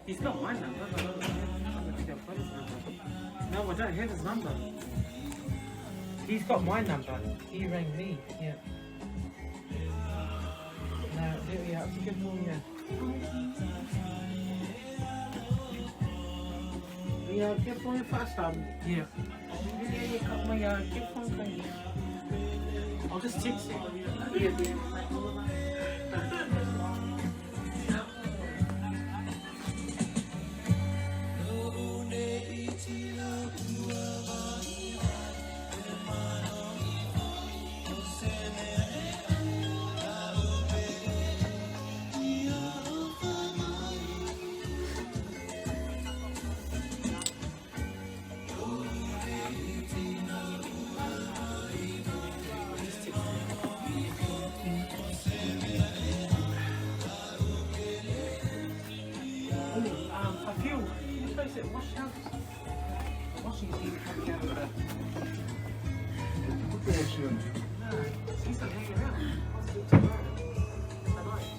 He's got my number, but I don't have his number. No, I don't have his number. He's got my number. He rang me, yeah. No, there we are. It's a good morning, yeah. Ja, ik heb gewoon vasthouden. Yeah. Ik kan maar ja, ik heb gewoon geen. I'll just text him. Washing is even coming out of the... No, he's not hanging around. What's the tomorrow? Tonight.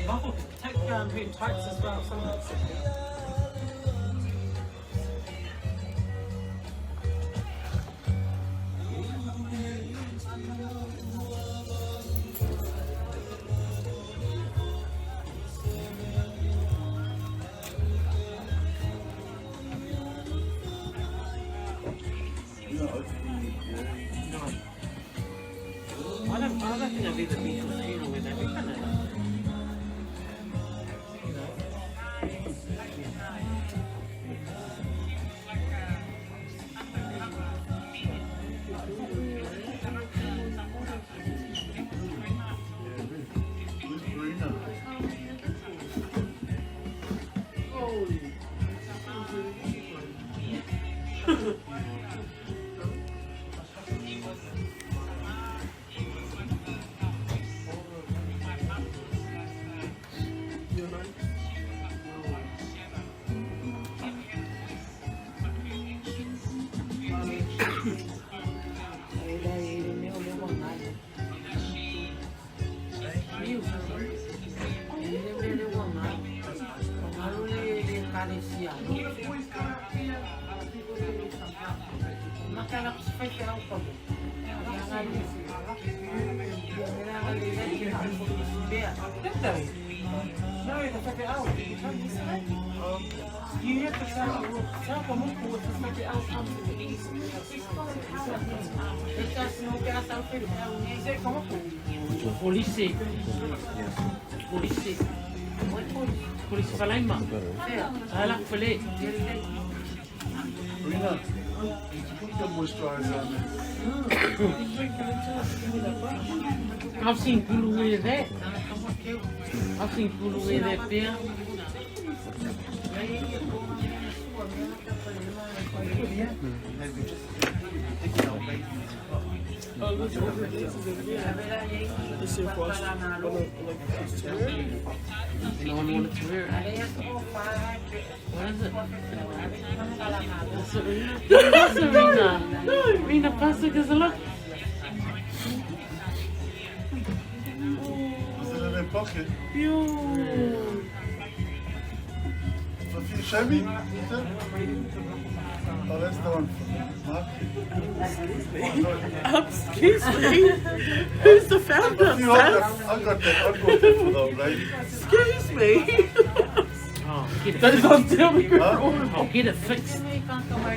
Oh, take green tights as well. Someone sit there. I don't think I've ever been to a funeral where they've done it. You have to tell them what to make it out come to the east. Polisi. Polisi. Polisi Faumuina. Ala pele. Rina, put the moisturizer on it. I've seen people wear that. I've seen people wear that there. No one wanted to wear it. What is it? That's it, Rina. That's it, Rina. No, Rina, pass it because look. Is it in their pocket? Yo. Show me. Oh, that's the one. Mark. Excuse me. Who's the founder? I got that for them, right? Excuse me. Oh, get it Don't fixed. tell me. Oh, get it fixed.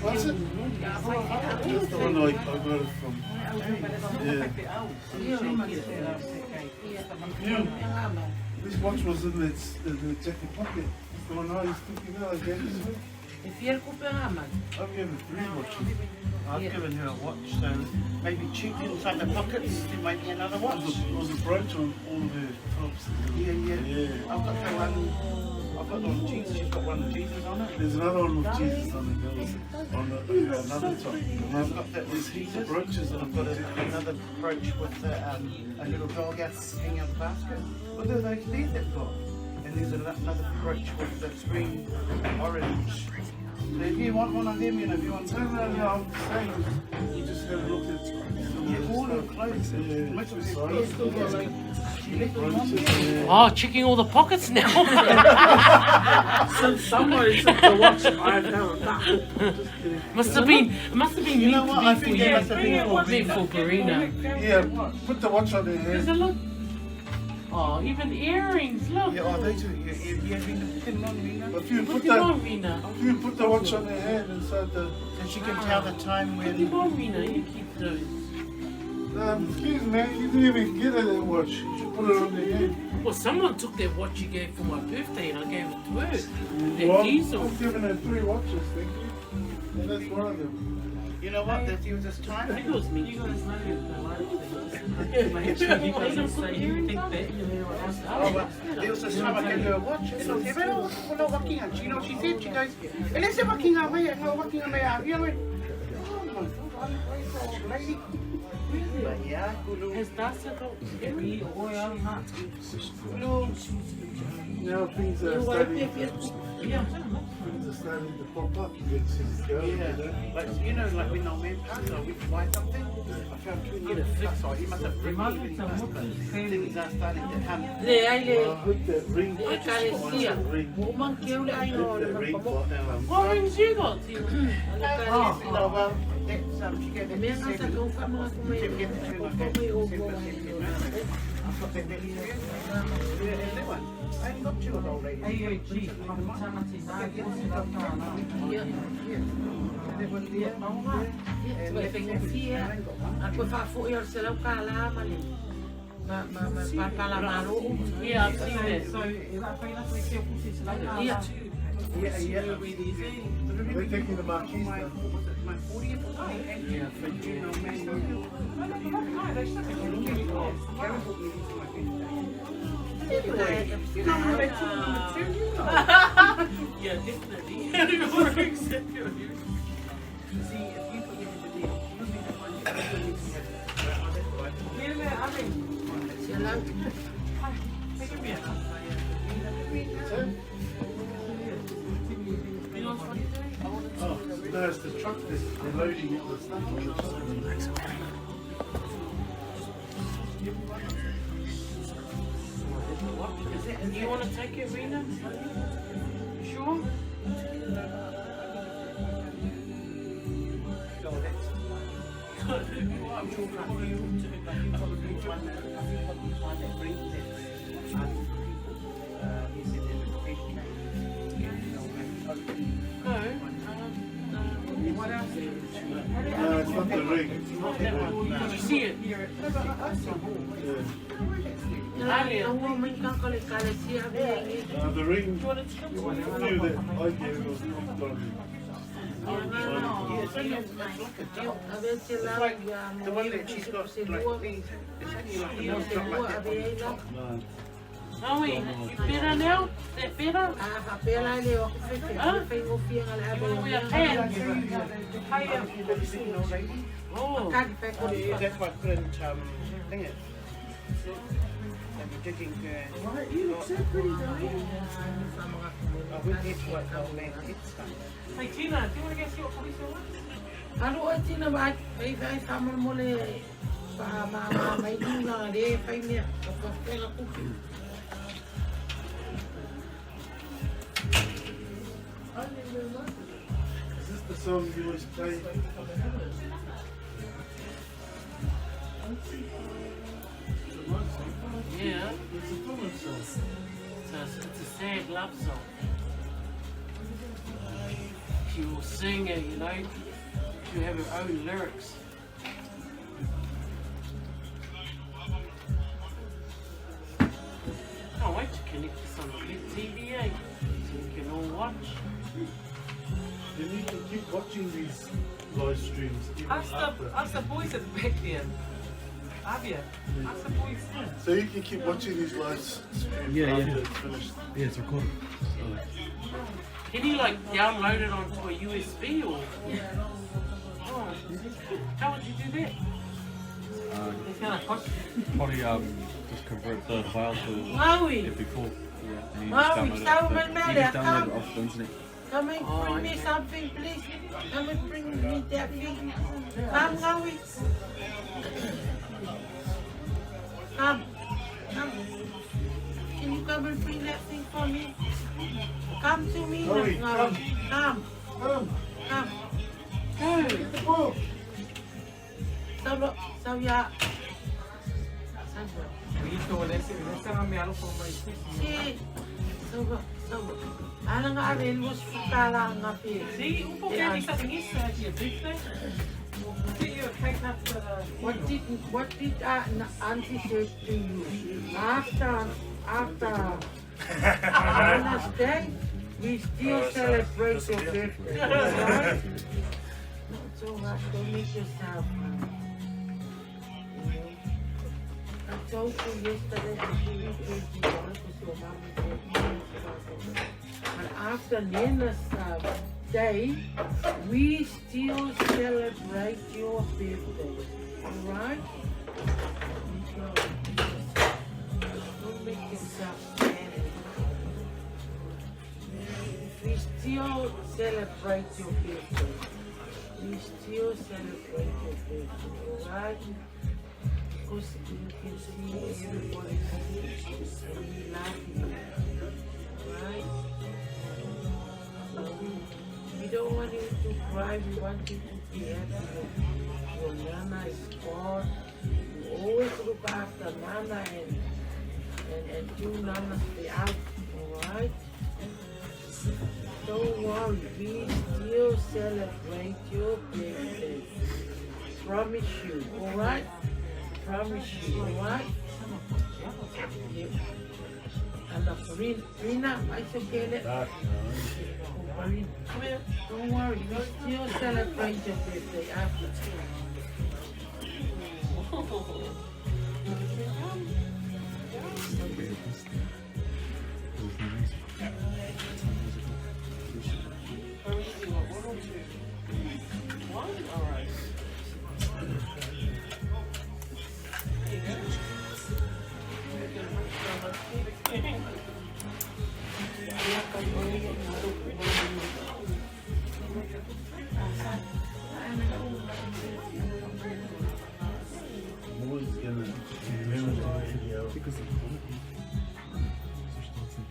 What's it? That's the one I got it from. Yeah. This watch was in the jacket pocket. The one I was thinking of, I gave it to him. If you're Kuperaman, I've given 3 watches. I've given her a watch, so maybe cheap inside the pockets, there might be another watch. Was a brooch on all of her tops. Yeah. I've got the one, I've got one Jesus, she's got one with Jesus on it. There's another one with Jesus on it. There was on another top. I've got that with Jesus. Brooches I've got another brooch with a little dog hanging out the basket. What are those these they've got? And there's another brooch with the green orange. So if you want one of them, you know, if you want No, I'm saying you just have a look at all the clothes. Yeah. Much of It's it like- is still got like brooches. Oh, checking all the pockets now. somebody took the watch. I know that. It must have been You know what? I think they you. must have been for Meant for Karina. Yeah, put the watch on her There's head. a look. Oh, even earrings. Look. Yeah, oh, they do. Yeah, been putting on me now. But if you Put put them that, on, Rena. if you put the watch on her head inside the, So she can tell the time Put them when. on, Rena. You keep those. excuse me, you didn't even get her that watch. You should put it on her head. Well, someone took that watch you gave for my birthday and I gave it to her. That Well, diesel. I've given her 3 watches, thank you. And that's one of them. You know what? There's this I time. think it was me. You guys know the light things. You You guys guys put say you earrings think on? that you know what Oh, but there was this time I gave her a watch. And I said, well, we're not working on. You know what she said? She goes, unless they're working on me, I'm not working on me out here. I went, oh my God, lady. But yeah, good Has Dasa got every oil nut? Now things are starting, things Yeah. are starting to pop up. It's just going, Yeah, you know. like you know, like when our man passed, we buy something. I found 2 years. That's all. He must have There must be some things are starting to come. With that ring, Oh, with that ring, With the ring for What rings you got? So, well, that's she gave it to 7. She gave it to my I've got that belly here. Yeah, and that one. I ain't got 2 of those ladies. AOG, Hospitality, Night, what's it up now? Yeah. That one there. And that thing over there. I ain't got one. Yeah, I've seen that. So, is that paying us to make your pussy to like that? Yeah. they're taking the marquees My, now. was it my 40th or something? Yeah, for you know, man. Anyway, you know how they took me to, you know. Yeah, definitely. See, if you put me to deal, you need to find it. Yeah, I mean, Oh, no, it's the truck they're loading it with stuff on the truck. Do you want to take it, Rena? Sure? I'm sure for you, I probably one that brings it. He said there's a fish. what else? No, it's not the ring. It's not the ring. Did you see it? Yeah. The ring, the few that I gave was not done. Yeah, it's only it's like the one that she's got like these. It's only like a little drop like that on the top. No. Oh, wait. You better now? Is that better? You want to wear pants? Oh. That's why I couldn't thing it. Digging, Right, you look so pretty, darling. I wouldn't get what old man gets done. Hey, Tina, do you want to get your police on? Alo ai tina vai vai sama mole pa mai dina de pai me ka pela kuki. Is this the song you always play? Yeah. It's a common song. It's a sad love song. She will sing it, you know. She'll have her own lyrics. Can't wait to connect this on the big TV, so we can all watch. then you can keep watching these live streams even after. Ask the boys at back there. Avia, ask the boys. So you can keep watching these live streams after it's finished. Yeah, it's recorded. Can you like download it onto a USB or? Oh, how would you do that? It's gonna cost you. Probably just convert the file to Maui, MP4. And you Maui, just Samoan download man, it. You just download come. it off the internet. Come and bring me something, please. Come and bring me that thing. Come, Maui. Come. Can you come and bring that thing for me? Come to me, Maui, Maui. Come. Hey. So yeah. Dito, let's tell me ano for my Si. So. Ano nga rin mo sukala nga pi. See, un po kaya isa tingin sa your birthday. See, you're taking up to the... What did Auntie say to you? After Mother's Day, we still celebrate your birthday, right? So don't make yourself. I told you yesterday that you will be because your mom is dead. But after Nina's Day, we still celebrate your birthday, alright? Don't make yourself sad. We still celebrate your birthday. We still celebrate your birthday, alright? Because you can see everybody and we love you, alright? We don't want you to cry, we want you to be happy. Your Nana is God. You always look after Nana and you Nana stay out, alright? Don't worry, we still celebrate your birthday. Promise you, alright? Promise you, alright? Yeah. And Rina, I should get it. Come here. Don't worry, we still celebrate your birthday after.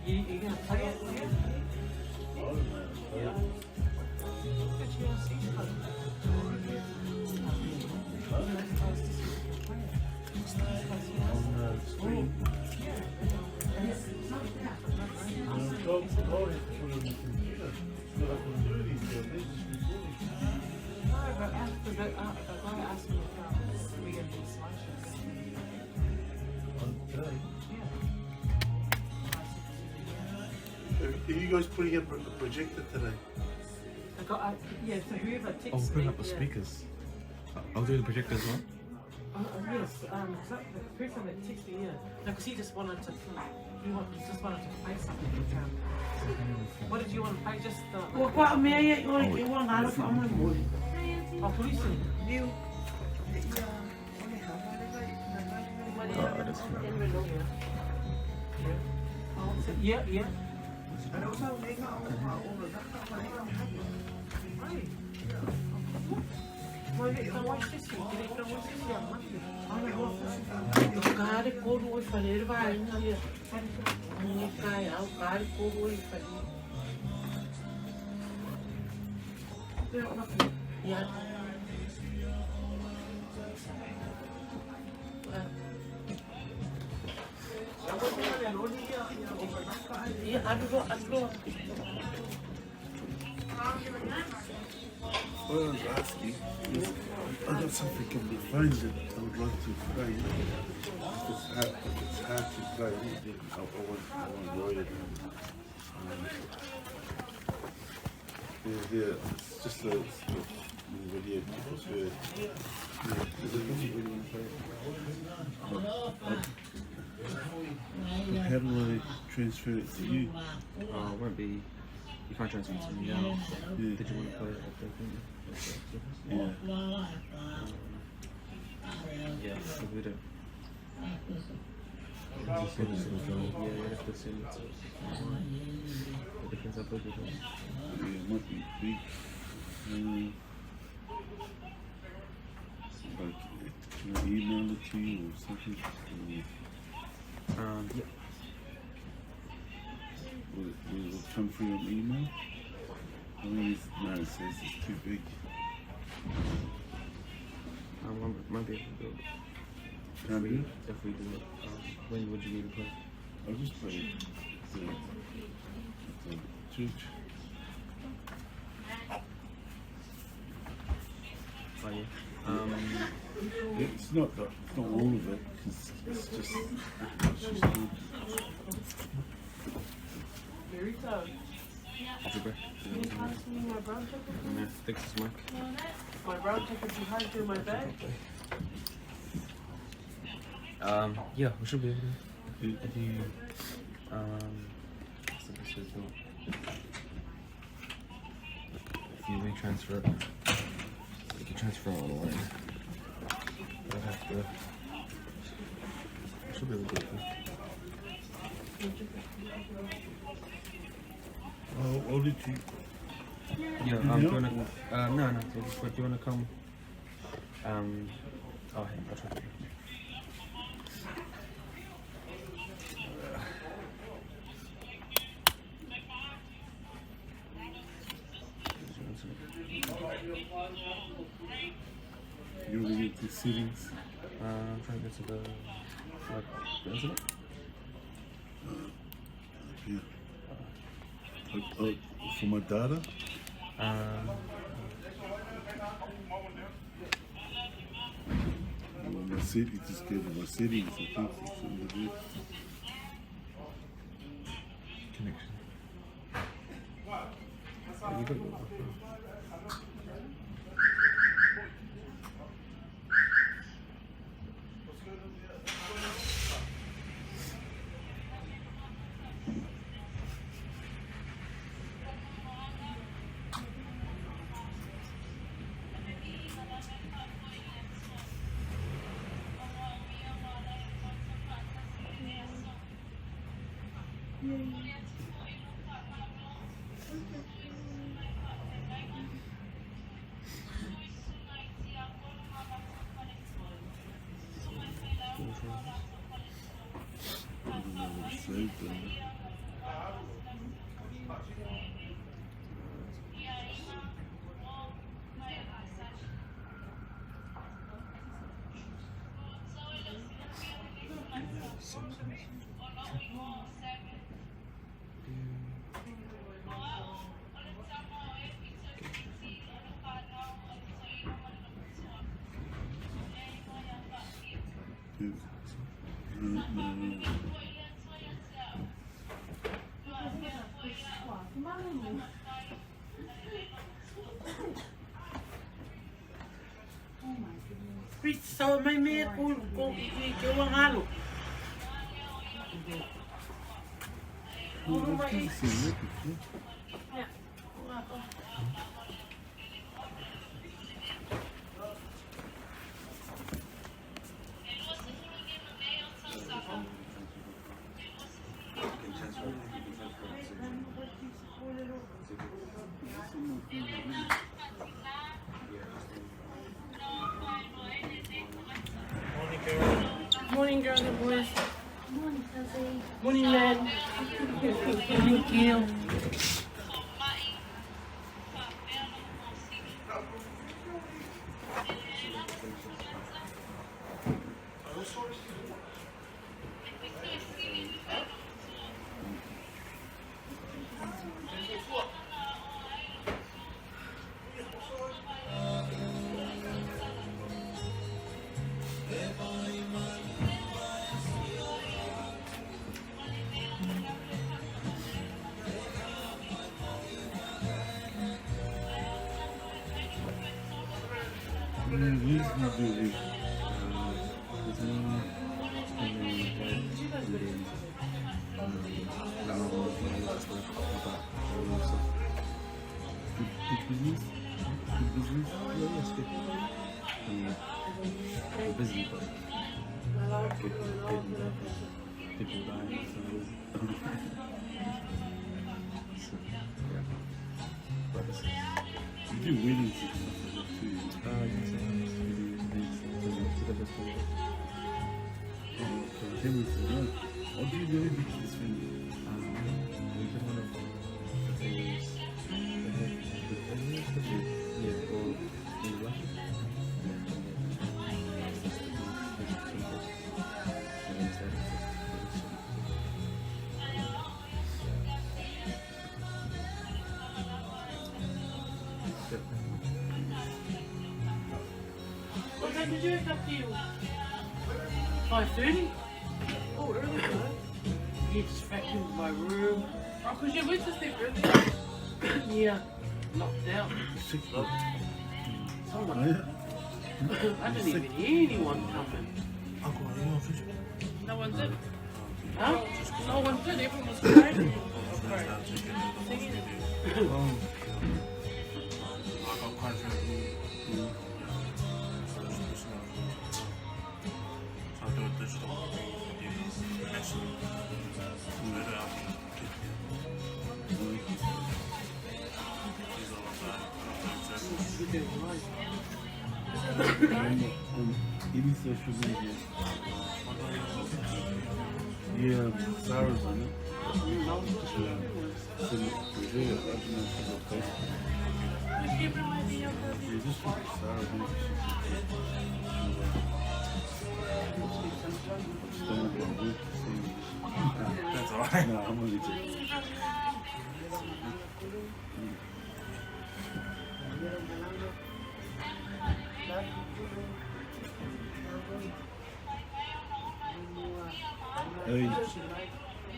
You gonna play it? Yeah. Are you guys putting up a projector today? Yeah, so whoever texts Oh, bring up the yeah. speakers. I'll do the projector as well. Yes, so the person that texted me, yeah, because he just wanted to, just wanted to play something. What did you want to play? Just What may you want out of someone? oh, police. You. Yeah. Kare koru oi fazer vai ainda. Não cai ao kare koru oi fazer. Ya. Ya, aduh. What I was asking is, I got something on the phone that I would like to play. If it's hard to play, I won't enjoy it. Yeah, it's just a video. How do I transfer it to you? It won't be. You can't transfer it to me now. Yeah. Did you want to play it at the Yeah. Yeah, the video. Yeah, you have to send it to the difference uploaded. Yeah, it might be big. Like, can I email it to you or something? Yeah. Will it come through on email? I mean, it says it's too big. Might be able to do it. Can't do it? If we do it, when would you need to play? I'll just play it at the church. Oh yeah. It's not all of it, because it's just good. Burrito. What's your breath? Can you pass me my brown chocolate? Yeah, thanks, Mike. My brown chocolate you had in my bag? Yeah, we should be able to. If you, what's the best way to do it? If you retransfer it, you can transfer it online. I'll have to. I should be able to do it. Oh, did you? Yeah, You do you know? wanna? No. So do you wanna come? Oh, hey, I'll try to. You want to get the settings? I'm trying to get to the internet. Yeah. For my data? Well, my settings, just give it my settings, I think that's what it is. Connection. Oh, you got your I don't know what it saved then. So may me kung ang halo. Morning, girls and boys. Morning, Fuzzy. Morning, man. Thank you. do it with? With me, and then my dad, and then my mom was my last one about stuff. Good business? Good business? Yeah, it's good. We're busy, but good people dying, so so, yeah. But it's, You do weddings and stuff like that too. yes, I do events to the best of it. Oh, okay. Tell me so much. What do you do with this family? We did one of the things yeah, or in Russia. What time did you wake up to you? 5:30? Oh, early, huh? You just vacuumed my room. Oh, because you went to sleep early. Yeah. Knocked out. 6 o'clock. Someone. Oh, yeah. I didn't even hear anyone coming. Uncle, are you on fish? No one did. Huh? No one did. Everyone was crying. Oh. You're doing right. Any social media. Yeah, Sarah's on it. So, yeah, I don't know if she's on Facebook. Yeah, just look at Sarah, maybe she's on That's alright. No, I'm only joking. Hey,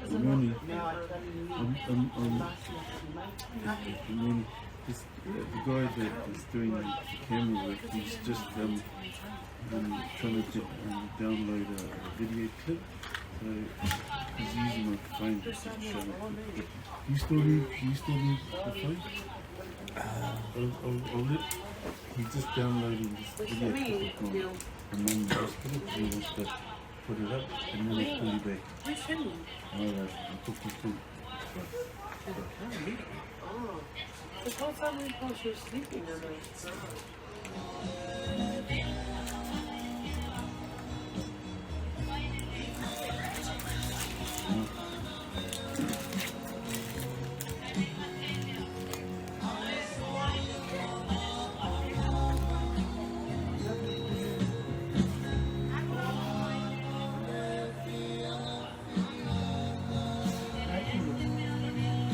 good morning. Good morning. This, the guy that is doing the camera work, he's just trying to download a video clip. So he's using my phone to show me. You still need the phone? He's just downloading this video clip from Mum's hospital. He wants to put it up and then he'll call you back. Who's filming? Alright, I'll talk you through. Oh. The whole time we thought she was sleeping on us.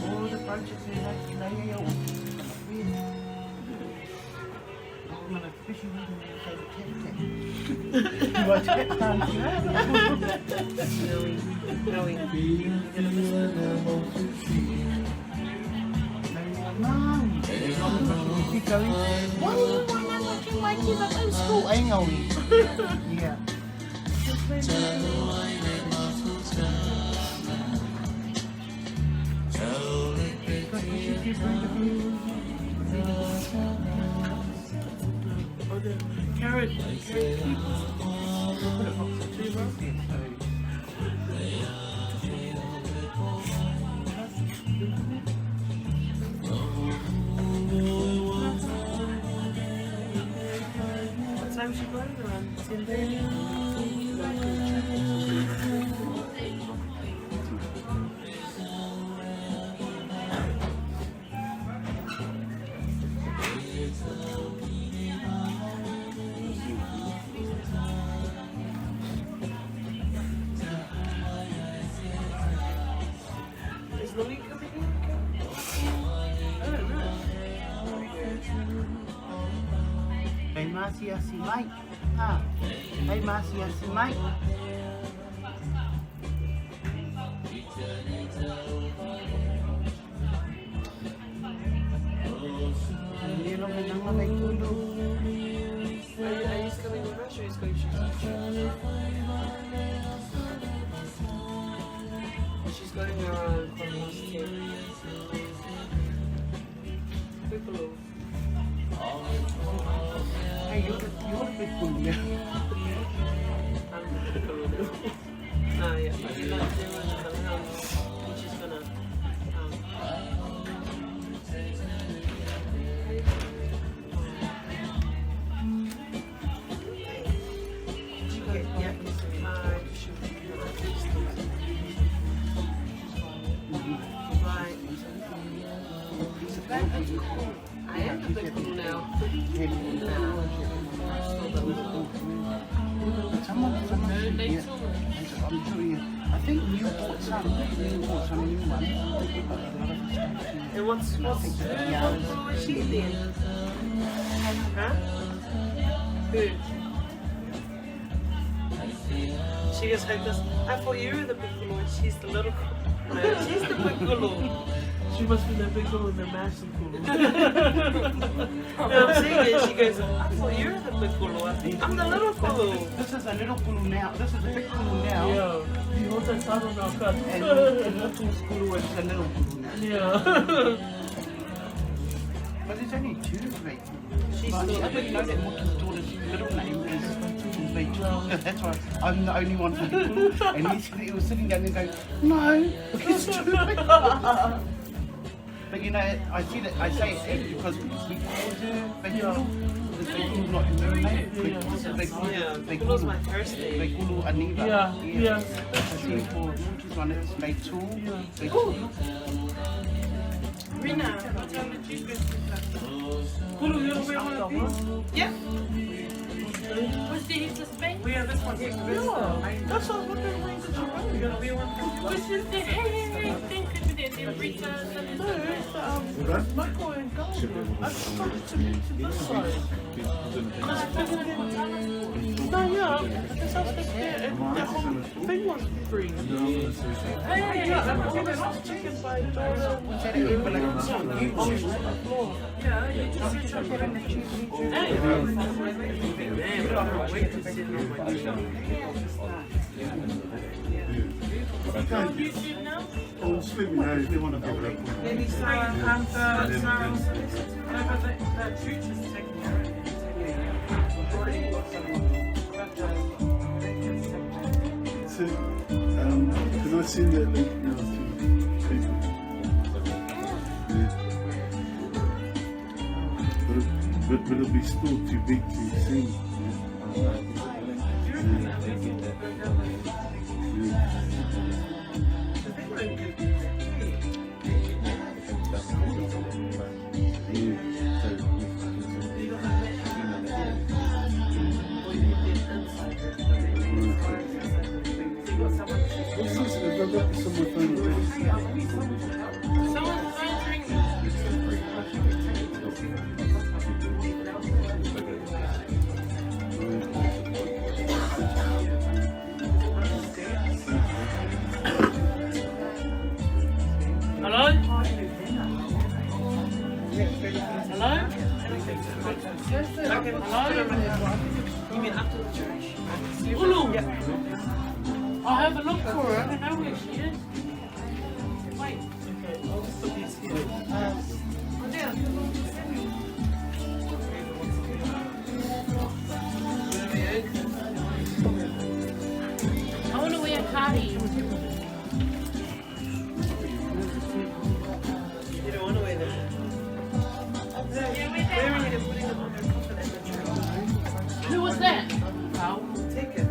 All the branches in that layer. I'm gonna fish you in the you watch it? Keep going. Why are you watching my kids at school? I know it. Yeah. Oh, the carrot. What time is she going around? 10:30? Is Louis coming in? I don't know. Hey, Marcia, see Mike. Ah. Hey, Marcia, see Mike. Hindi naman ang Vaitulu. Are you coming over? pulu now. Ah, yeah. But you like doing the house. She's just gonna. Okay, yeah. Right. I am the big one now. Someone, yeah. I'm sure you. I think you bought some new ones. And what's who is she then? Huh? Who? She just like this. I thought you were the big girl and she's the little girl. No, she's the big girl. She must be the big girl and the massive girl. I'm saying it, she goes, I thought you were the big girl. I'm the little girl. This is a little pulu now. This is a big pulu now. Yeah. You hold that saddle now, cut. And little pulu is a little pulu now. Yeah. But there's only two, right? She's But still I didn't know that Moki's daughter's middle name is Vaitulu. That's right. I'm the only one from Vaitulu. And he was sitting down there going, no, it's true. But you know, I see that I say it because we call her Vaitulu. Because Vaitulu not her middle name. Vaitulu's my first name. Vaitulu Aniva. Yeah. I see for Moki's one it's Vaitulu. Rina, what time did you get to class? Kulu, you don't wear one of these? Yeah. What's the use of space? We have this one here. Yeah. That's all. What kind of things did you wear? You gonna wear one? What's this thing? Hey, thing could be there. Rita, No, it's Michael and Gold. I started to this side. No, yeah. This house was there. And that whole thing was free. Yeah, I was chicken by Dora. Yeah, you just search up on the YouTube. YouTube now? Oh, sleeping now, they want to give it up. Maybe Sarah, Sarah, that church is taking care of it. So, because I've seen that link now to Facebook. Yeah. But it'll be still too big to sing. Someone's answering me. Hello? Hello? You mean after the church? Ulu! I'll have a look for her. I don't know where she is. Wait. Okay, I'll just put these here. I want to wear a cardi. You don't want to wear them. Wearing it and putting them on their coffin at the church. Who was that? Take it.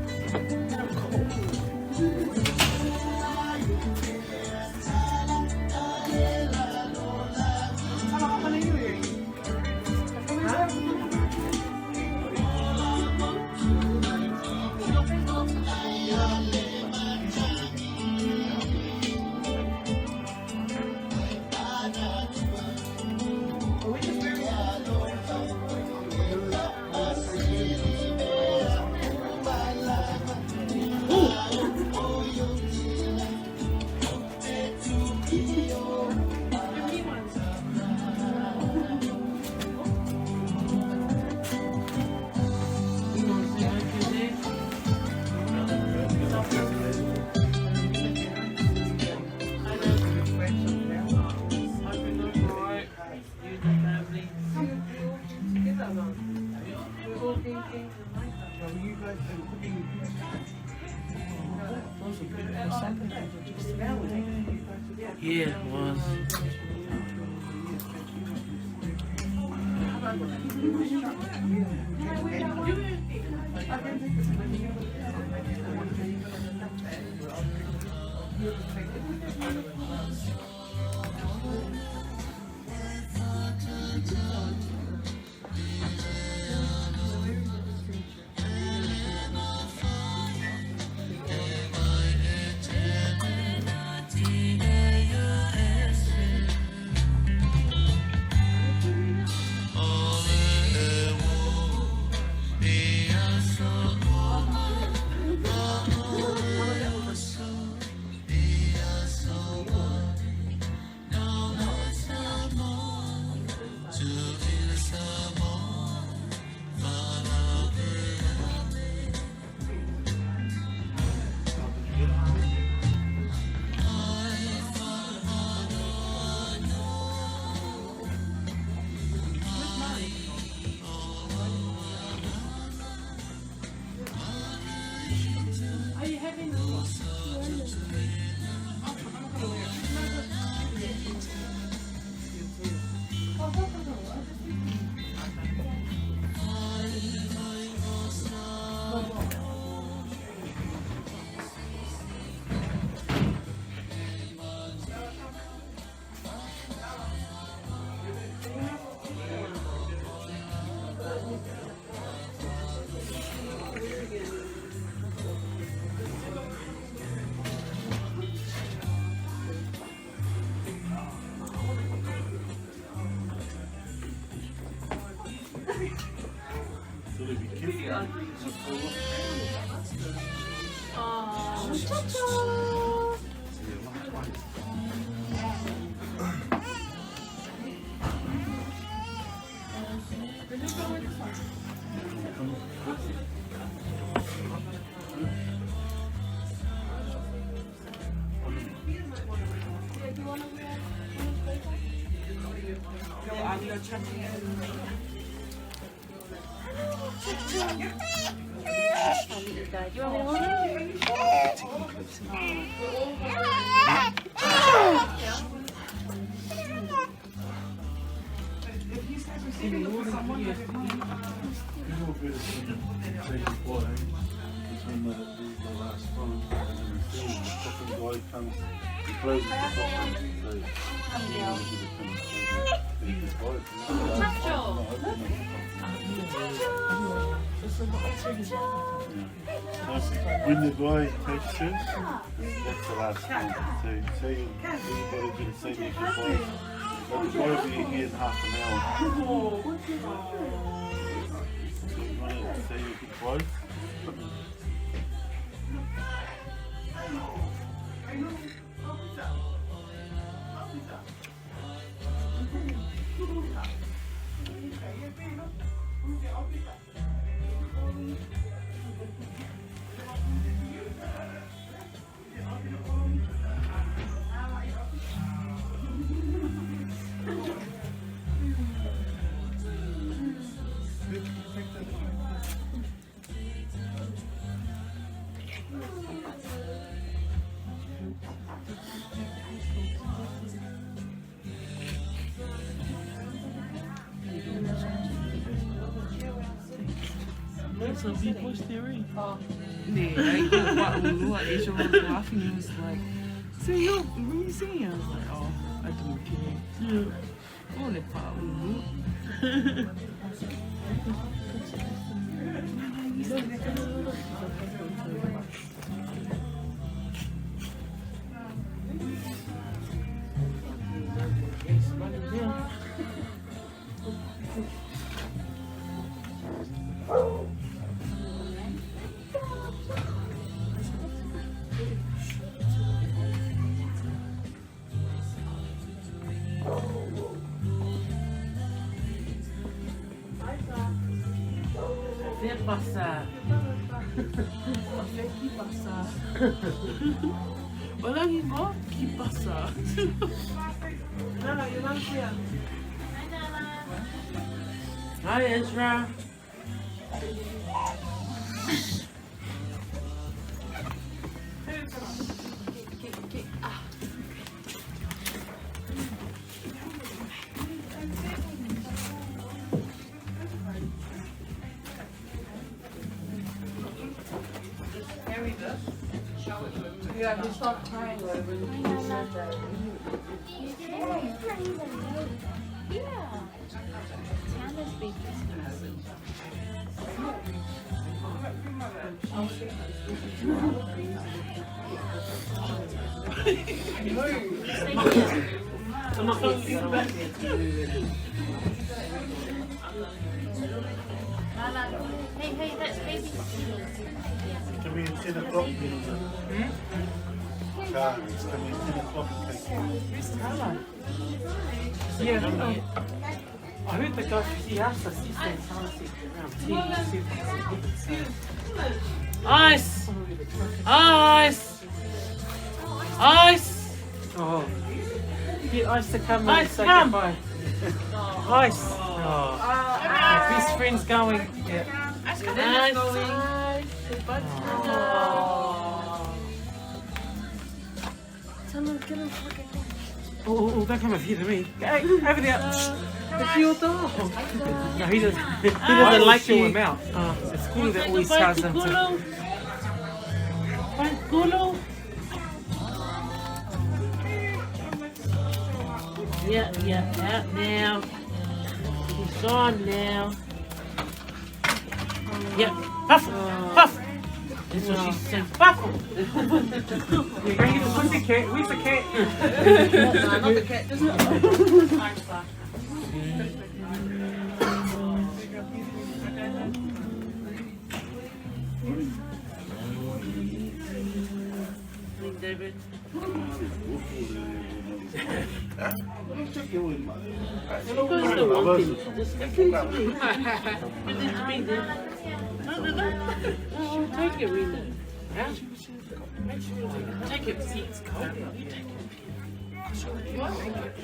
Yeah, it was. When the guy takes you, that's the last one. So you've got to do the same as your boy. But the guy will be here in half an hour. So you want to say your goodbye? So people's theory. I got what is your laughing. He was like, so you what you saying? I was like, oh, I don't care. Yeah. Oh, the power. Passar. Que passar. Olha aqui, ó, que passar. Hi, Ezra. Yeah, he stopped crying when you said that. Hey, that's baby. Coming in 10 o'clock. Car is coming in 10 o'clock. Yeah, I heard the guy, he asked us, he said, ice! Ice! Ice! Oh. Get ice to come and say goodbye. Ice! Oh. Your best friend's going. Yeah. Ice! Oh, don't come over here to me. Hey, over there. It's your dog. No, he doesn't like you him out. It's cool that always tells him to. Vaitulu. Yeah, out now. He's gone now. Yeah, puff, puff. That's what she said. Puff. You're going to get the pussy cat. Where's the cat? No, not the cat. Just David. Take it, Rena. Take it. See, it's cold.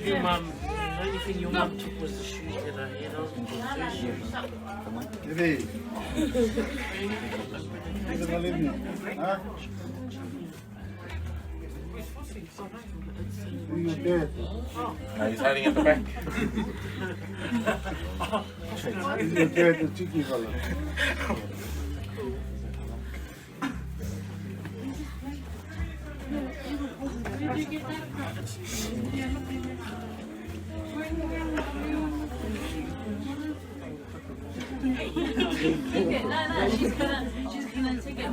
Your mum, the only thing your mum took was the shoes today, you know? Hey. You're dead. No, he's hiding at the back. You're dead, the cheeky fella. Did you get that? No, she's gonna take it. No,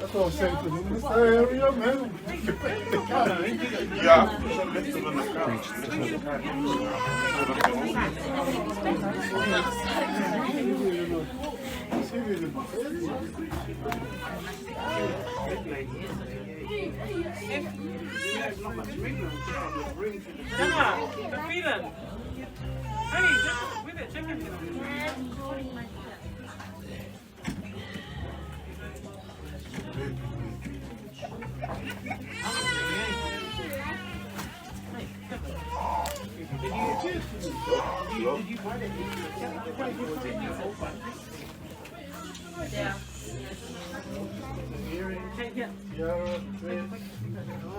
That's what I was saying to him. Hurry up, man. Yeah.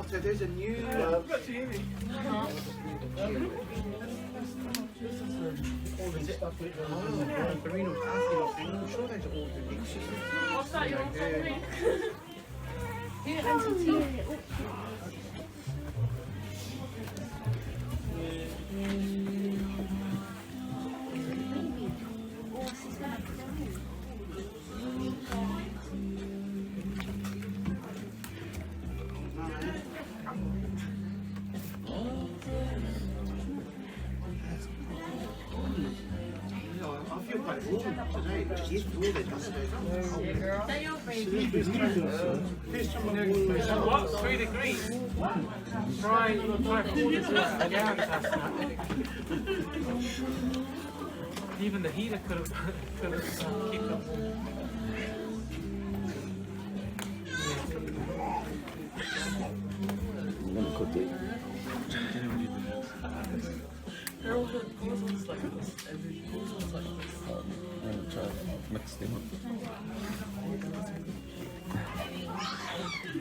So there's a new. All this stuff with Karina was asking us, I'm sure those are all the big shit. What's that? You want something? Yeah, and some tea. I feel quite warm today, but yesterday they just stayed on. Is that your baby? What? 3 degrees? Try 4 degrees down last night. Even the heater could have kept up. I'm gonna cook it. They're all good. Cousins like this. Every cousin's like this. I'm gonna try to mix them up.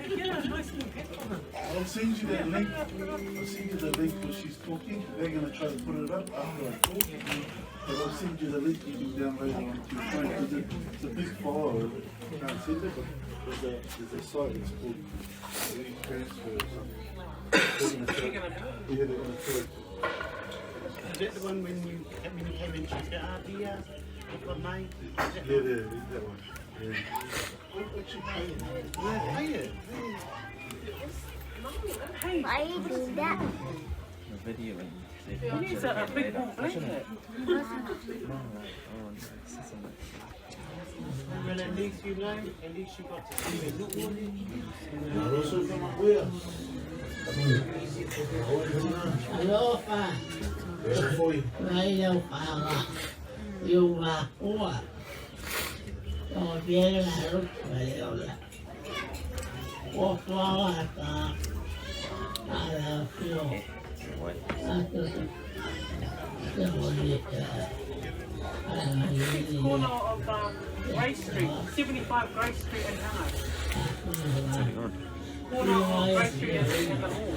Get a nice little pet for them. I'll send you that link. I'll send you the link when she's talking. They're going to try to put it up after I talk. But I'll send you the link. You can download it onto your phone. It's a big file. I can't send it, but there's a site. It's called transfer or something. Yeah, they're going to do it. Is that the one when you came and checked the idea of the night? Yeah, that one. Yeah. Why you do that? The video and they He needs a big warm blanket. Well, at least you know, at least you got to see it. Look on Alofa. Vai ao fala. Eu vá rua. Então, viene la lucha, vale, hola. O fala, tá. Para o fio. Corner of Grace Street, 75 Grace Street and Hannah. Corner of Grace Street and Hannah Hall.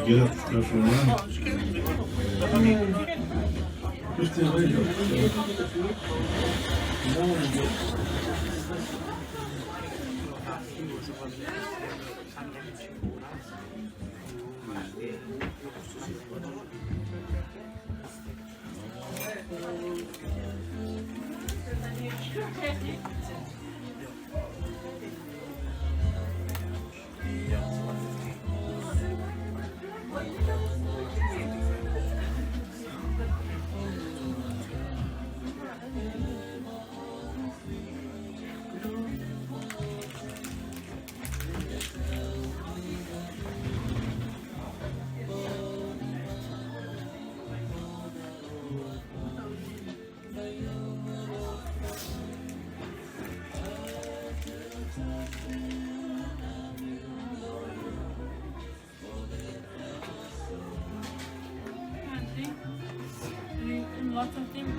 Get up, go for a run. Just in later. Lots of things.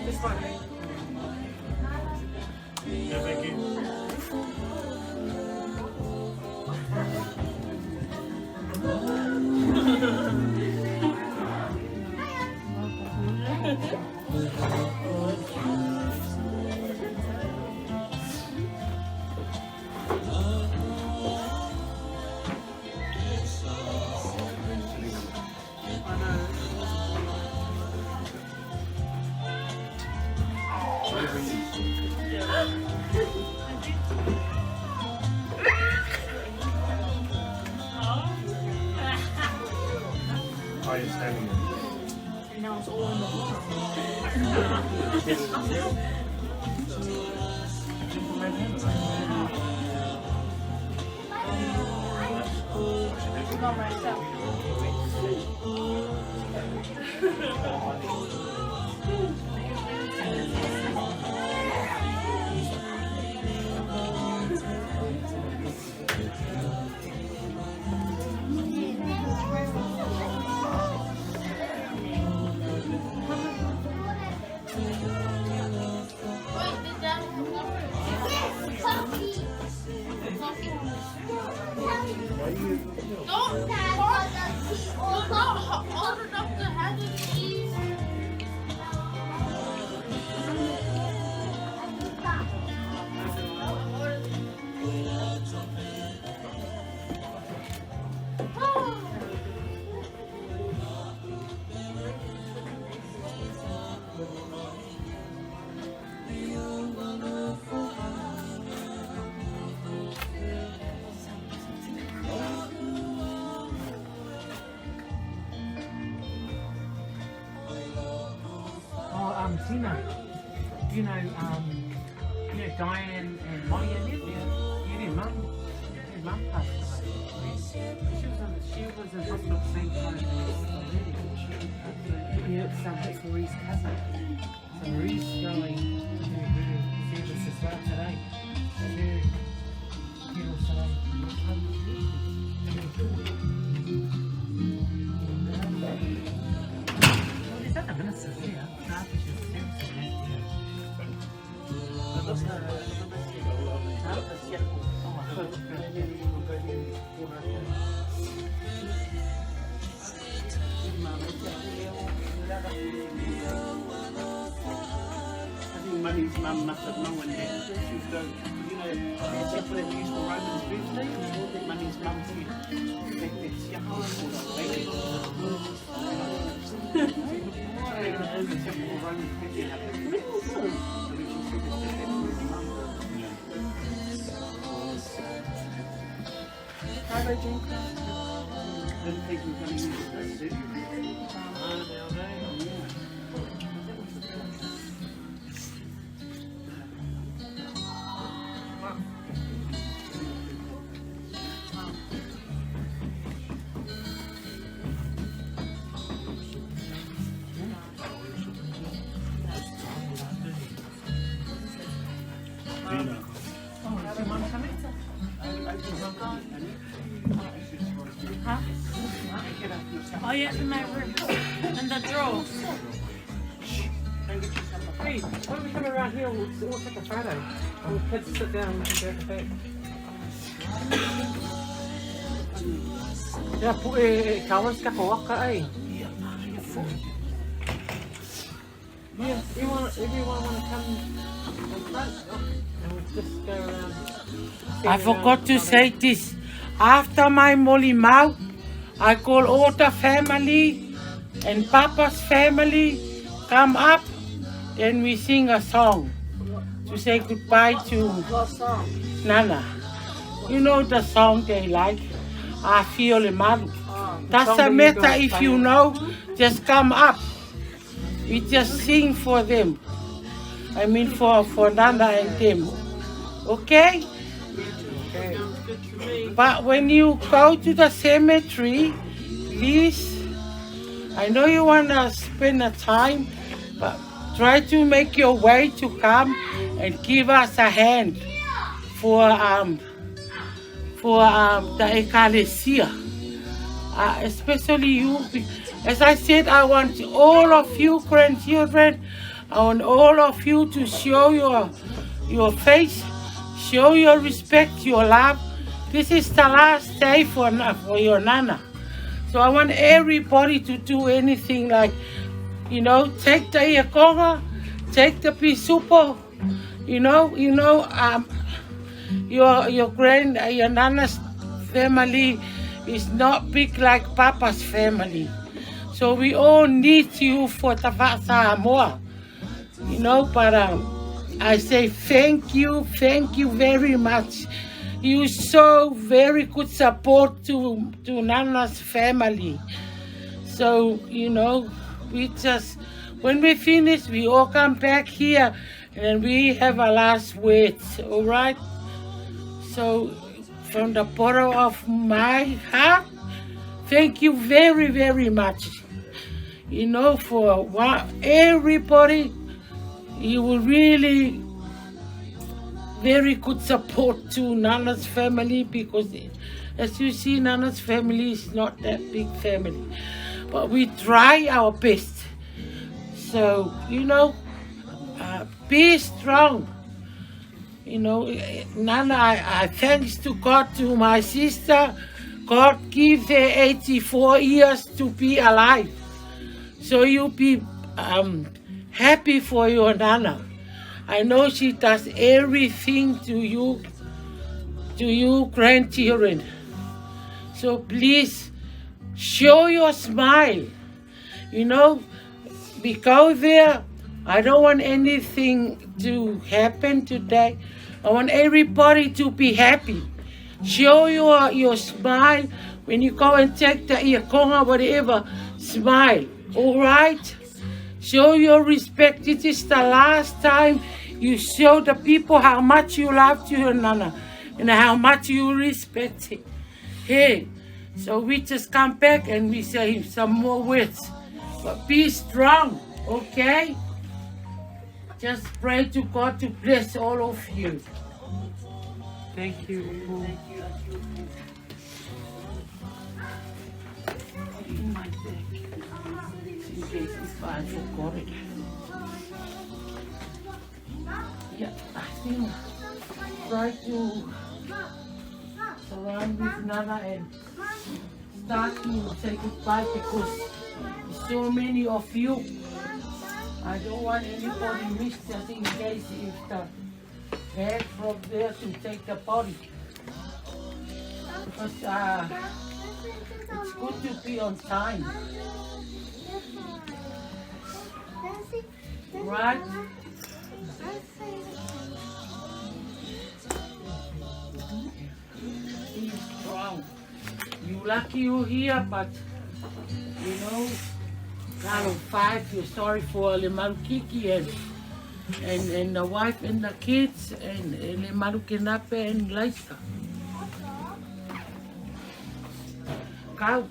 This one. Yeah, thank you. How are you standing? Now it's all in the Not myself. You're not old enough to have the keys. Tina, you know Diane and Molly and them? Yeah, their mum passed away. She was in hospital same time as Lily. It's Marie's cousin. So Marie's going to service as well today. So her funeral today. There's other ministers here. Money's mum must have known that she was going, that's what they used for Roman's birthday. Money's mum said, that's Yahoo for baby. How they drink? Didn't think we were going to use it, did you? Oh yeah, in my room. In the drawer. Hey, why don't we come around here? We'll take a photo. And the kids sit down and we can go at the back. Yeah, put kawas ka waka eh. Yeah, everyone want to come in front? And we'll just go around. I forgot to say this. After my Molly Mau, I call all the family and Papa's family come up and we sing a song to say goodbye to Nana. You know the song they like, I feel a man. Doesn't matter if you know, just come up. We just sing for them. I mean for Nana and them. Okay? But when you go to the cemetery, please, I know you want to spend the time, but try to make your way to come and give us a hand for the Ecclesia. Especially you. As I said, I want all of you grandchildren, I want all of you to show your face, show your respect, your love. This is the last day for your Nana. So I want everybody to do anything like, take the iakonga, take the pisupo, your Nana's family is not big like Papa's family. So we all need you for the Samoa, but I say thank you very much. You show very good support to Nana's family. So, when we finish, we all come back here and we have a last words, all right? So, from the bottom of my heart, thank you very, very much. For everybody, you will really very good support to Nana's family, because as you see, Nana's family is not that big family, but we try our best. So be strong. Nana, I thanks to God, to my sister, God give her 84 years to be alive. So you be happy for your Nana. I know she does everything to you grandchildren. So please show your smile. You know, we go there. I don't want anything to happen today. I want everybody to be happy. Show your smile when you go and take the iakonga, whatever. Smile, all right? Show your respect. This is the last time you show the people how much you love your Nana and how much you respect it. Hey, so we just come back and we say some more words. But be strong, okay? Just pray to God to bless all of you. Thank you. In my bag, in case if I forgot it. Yeah, I think try to surround with Nana and start to say goodbye because so many of you. I don't want anybody missed just in case if the head from there to take the body. Because it's good to be on time. Right? Be strong. You lucky you're here, but you know, out of 5, you're sorry for Le Marukiki and the wife and the kids and Le Marukenape and Leitu. Kau.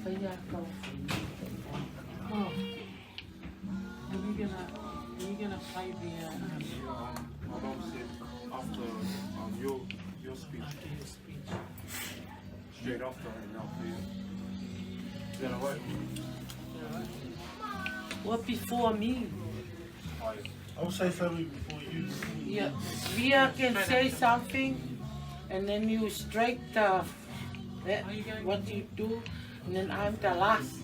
Saya kau. Oh. Are you gonna play the My mom said after your speech, straight after, and I'll play it. Is that alright? What before me? I'll say something before you. Yeah, Via can say something, and then you straight what you do, and then I'm the last.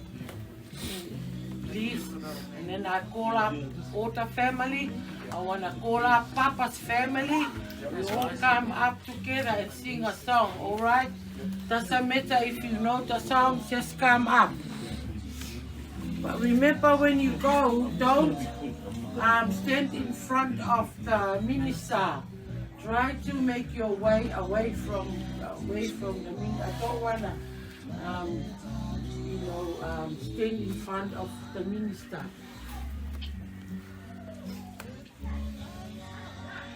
Please, and then I call up all the family. I want to call up Papa's family. We all come up together and sing a song, all right? Doesn't matter if you know the song, just come up. But remember when you go, don't stand in front of the minister. Try to make your way away from the minister. I don't want to, stand in front of the minister.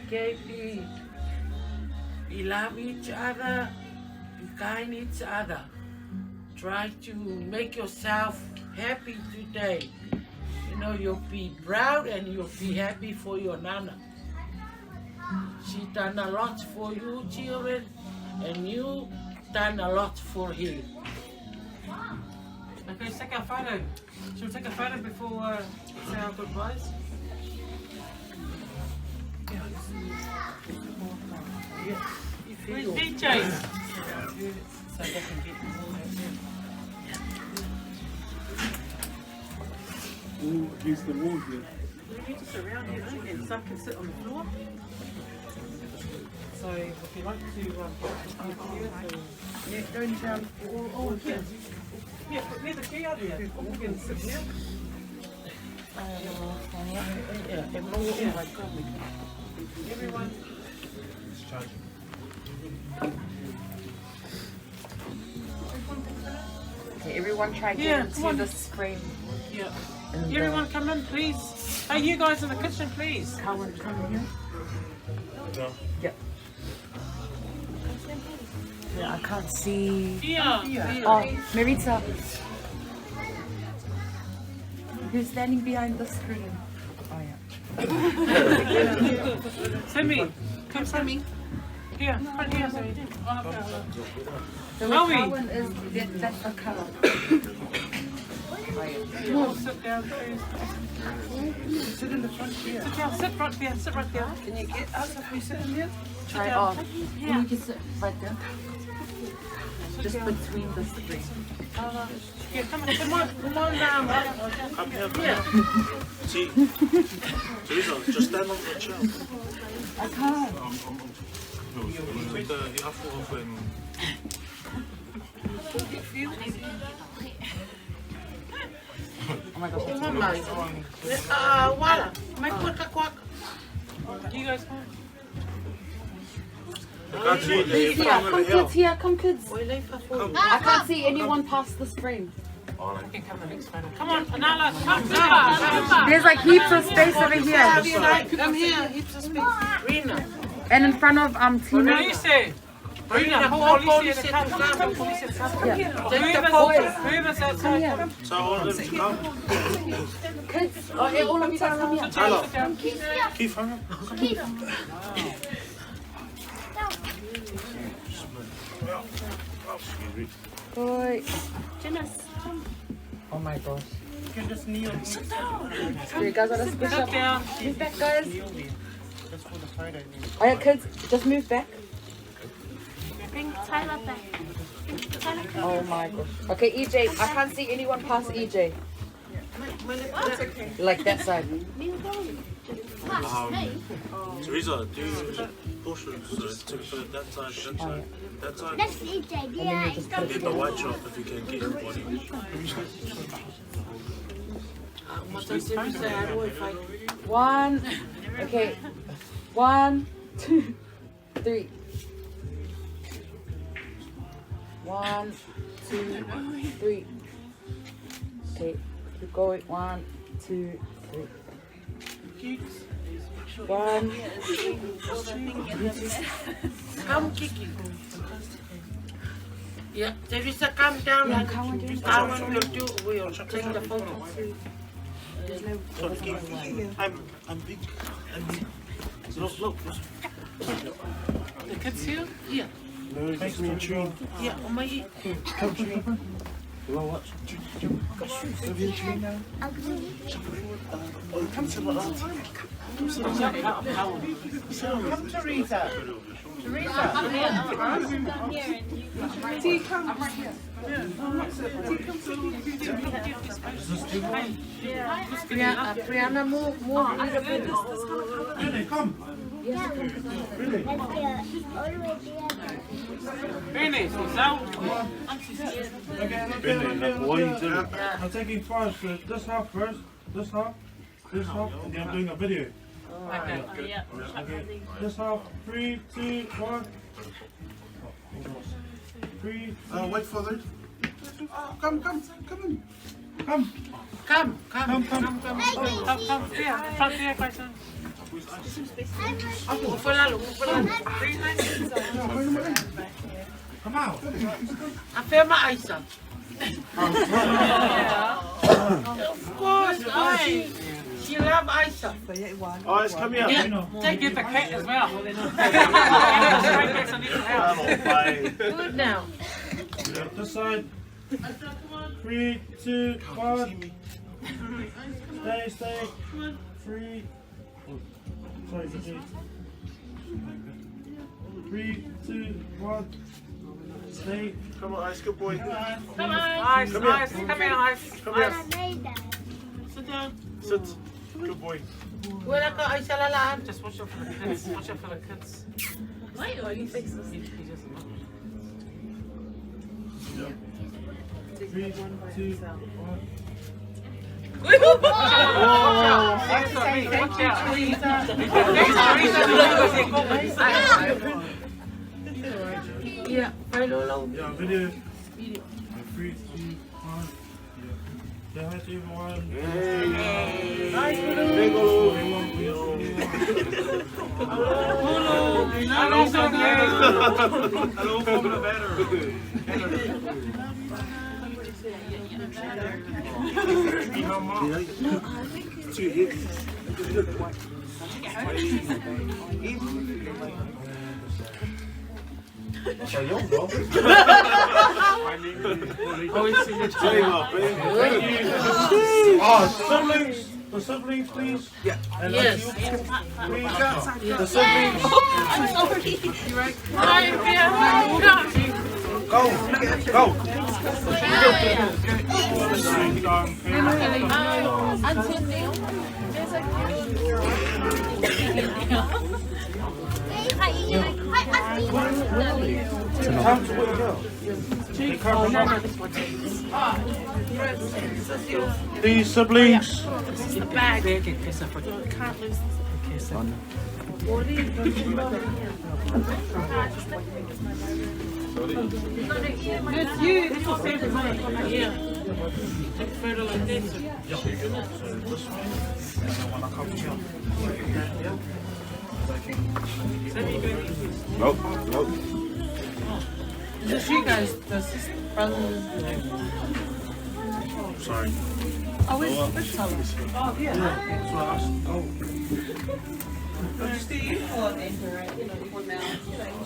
Okay, we love each other, be kind each other. Try to make yourself happy today. You know, you'll be proud and you'll be happy for your Nana. She done a lot for you children and you done a lot for him. Okay, let's take our photo. Should we take a photo before we say our goodbyes? Where's DJ? So they can get All against the wall here. We need to sit around here, don't we? And some can sit on the floor. So if you like to Yeah, going down. oh here. Yeah, but there's a key out here. We can sit here. Everyone. It's charging. Okay, everyone try to Yeah, get come on. into the screen. Yeah. Everyone come in, please. Hey, you guys in the kitchen, please. Come here. Yep. Yeah, I can't see. Yeah. Oh, Marita. Who's standing behind the screen? Oh yeah. Sammy, come Sammy. Here, right here, Sammy. The Chloe. one is that's the color. You all sit down, please. Sit in the front here. Sit down, sit right there, sit right there. Can you get us if we sit in here? Try off. You can sit right there. Sit just between the screen. Yeah, come on down. Come here, come here. See, Teresa, just stand on the chair. I can't. With the afro open. Oh my gosh, that's Come on, Wala. My quack. You guys home? I can't see it. here. Come kids, here. Come kids. I can't see anyone past the screen. You can come the next photo. Come on, Nala, come. There's like heaps of space over here. Come here, heaps of space. Rina. And in front of Tina. Police. Rina, police. Come. Take the photo. Whoever's outside. So all of them come. Kids, all of you guys come here. Hello. Keith, hurry up. Boy. Oh my gosh. You can just kneel. You guys want to squish up? Down. Move back, guys. Kneel there. Just for the photo. Alright, kids, just move back. Bring Tyler back. Tyler, come. Oh my gosh. Okay, EJ, I can't see anyone past EJ. Like that side. Teresa, do portions to that side. That's EJ, And then yeah. you just put it Get the white shot if you can get everybody. One. Okay. 1, 2, 3. 1, 2, 3. Okay, keep going. 1, 2, 3. 1. Come, Kiki. Yeah, Teresa, come down. Yeah, come on, down. We'll take the photo. I'm big. Look. The kids here? Yeah. No, makes me intrigued. Yeah, on my Come, tree. You want what? Sylvia tree now? Come to my auntie. Come, Teresa. Teresa. Brianna, move a little bit. Really, come. Let's do it. All the way together. Benny, so Really, what are you doing? I'm taking first, this half first, this half, and then I'm doing a video. Okay. Okay, this half, 3, 2, 1. 3, Wait for them. Come in. come. Come. Here, front here, Grayson. Come out. Afirma Aisa. Of course, she loves Aisa. Guys, come here. Take get the cat as well. Good now. This side. 3, 2, 1. Stay. 3. Sorry, 3, 2, 1. Stay. Come on, Ice, good boy. Come here, Ice. Come here. I made that. Sit down. Sit. Good boy. Wala ka Aisa lalaan. Just watch out for the kids. Watch out for the kids. Why do you fix this? He doesn't know. 3, 2, 1. Yeah, Vaitulu. Yeah, video. 3, 2, 1. Yeah, hi to everyone. Hello from the battery. Two hits. Siblings. The siblings, please. Yeah. And Yes. the siblings. I'm sorry. You're right. Hi, Go! Go! Time to wake up. These siblings. The bag. Can't lose It's you. It's your favorite money. Yeah. take photo like this. Nope, nope. Just you guys, the brothers. Sorry. Oh, it's big color. Oh, yeah. That's what I asked. Oh.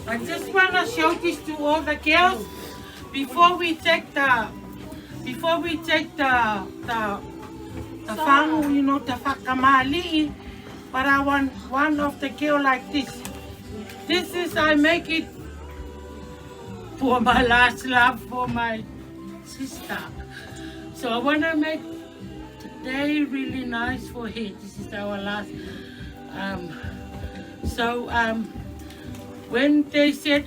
I just want to show this to all the girls before we take the famu, you know, the whakamali. But I want one of the girl like this. This is, I make it for my last love, for my sister. So I want to make today really nice for her. This is our last. When they said,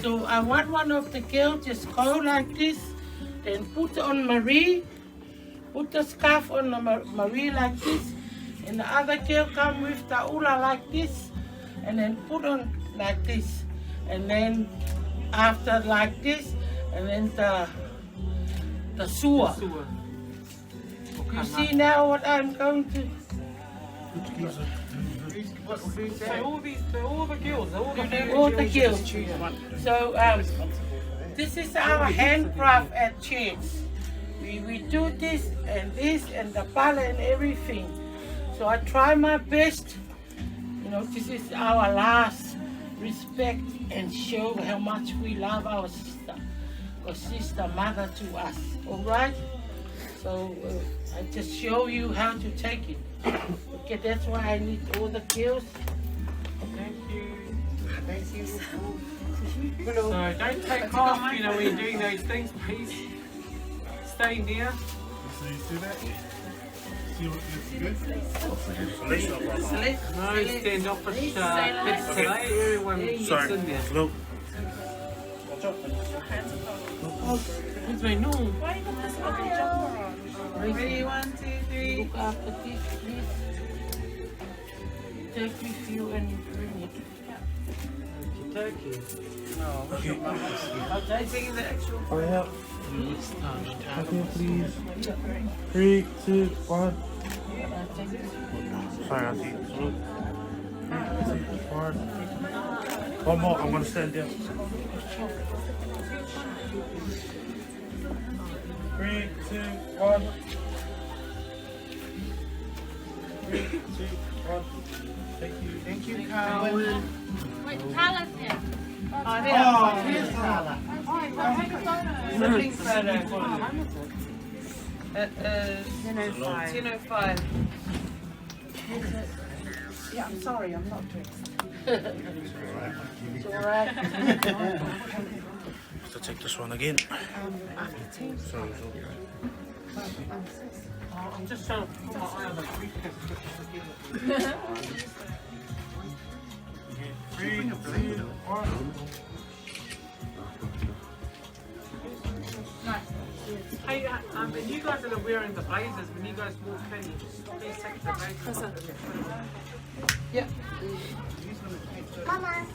so I want one of the girls just go like this, then put on Marie, put the scarf on the Marie like this, and the other girl come with the ula like this, and then put on like this, and then after like this, and then the sewer. You see now what I'm going to. All the girls. So this is our handcraft at church. We do this and the pala and everything. So I try my best. You know, this is our last respect and show how much we love our sister. Because she's the mother to us. All right? So I just show you how to take it. Okay, that's why I need all the girls. Thank you. Thank you. So don't take off, you know, when you're doing those things, please. Stay near. So you see that? See what looks good? No standoffish bits today. Everyone gets Sorry. in there. Look. Who's my no? Why you got this ugly jumper on? Ready, 1, 2, 3. Look after this, please. Take with you and you bring it. Turkey. Okay, taking the actual. Hurry up. Okay, please. 3, 2, 1. Sorry, Auntie. 3, 2, 1. One more, I'm gonna stand there. 3, 2, 1. 3, 2, 1. Thank you. Thank you, Carmen. Wait, Carla's here. Oh, here's Carla. It's a pink photo. It is 10:05. Yeah, I'm sorry, I'm not dressed. It's alright. To take this one again. Sorry. I'm just trying to put my eye on the briefcase. 3, 2, 1. Hey, and you guys that are wearing the blazers, when you guys walk in, please take the blazers off. Yep. Mama.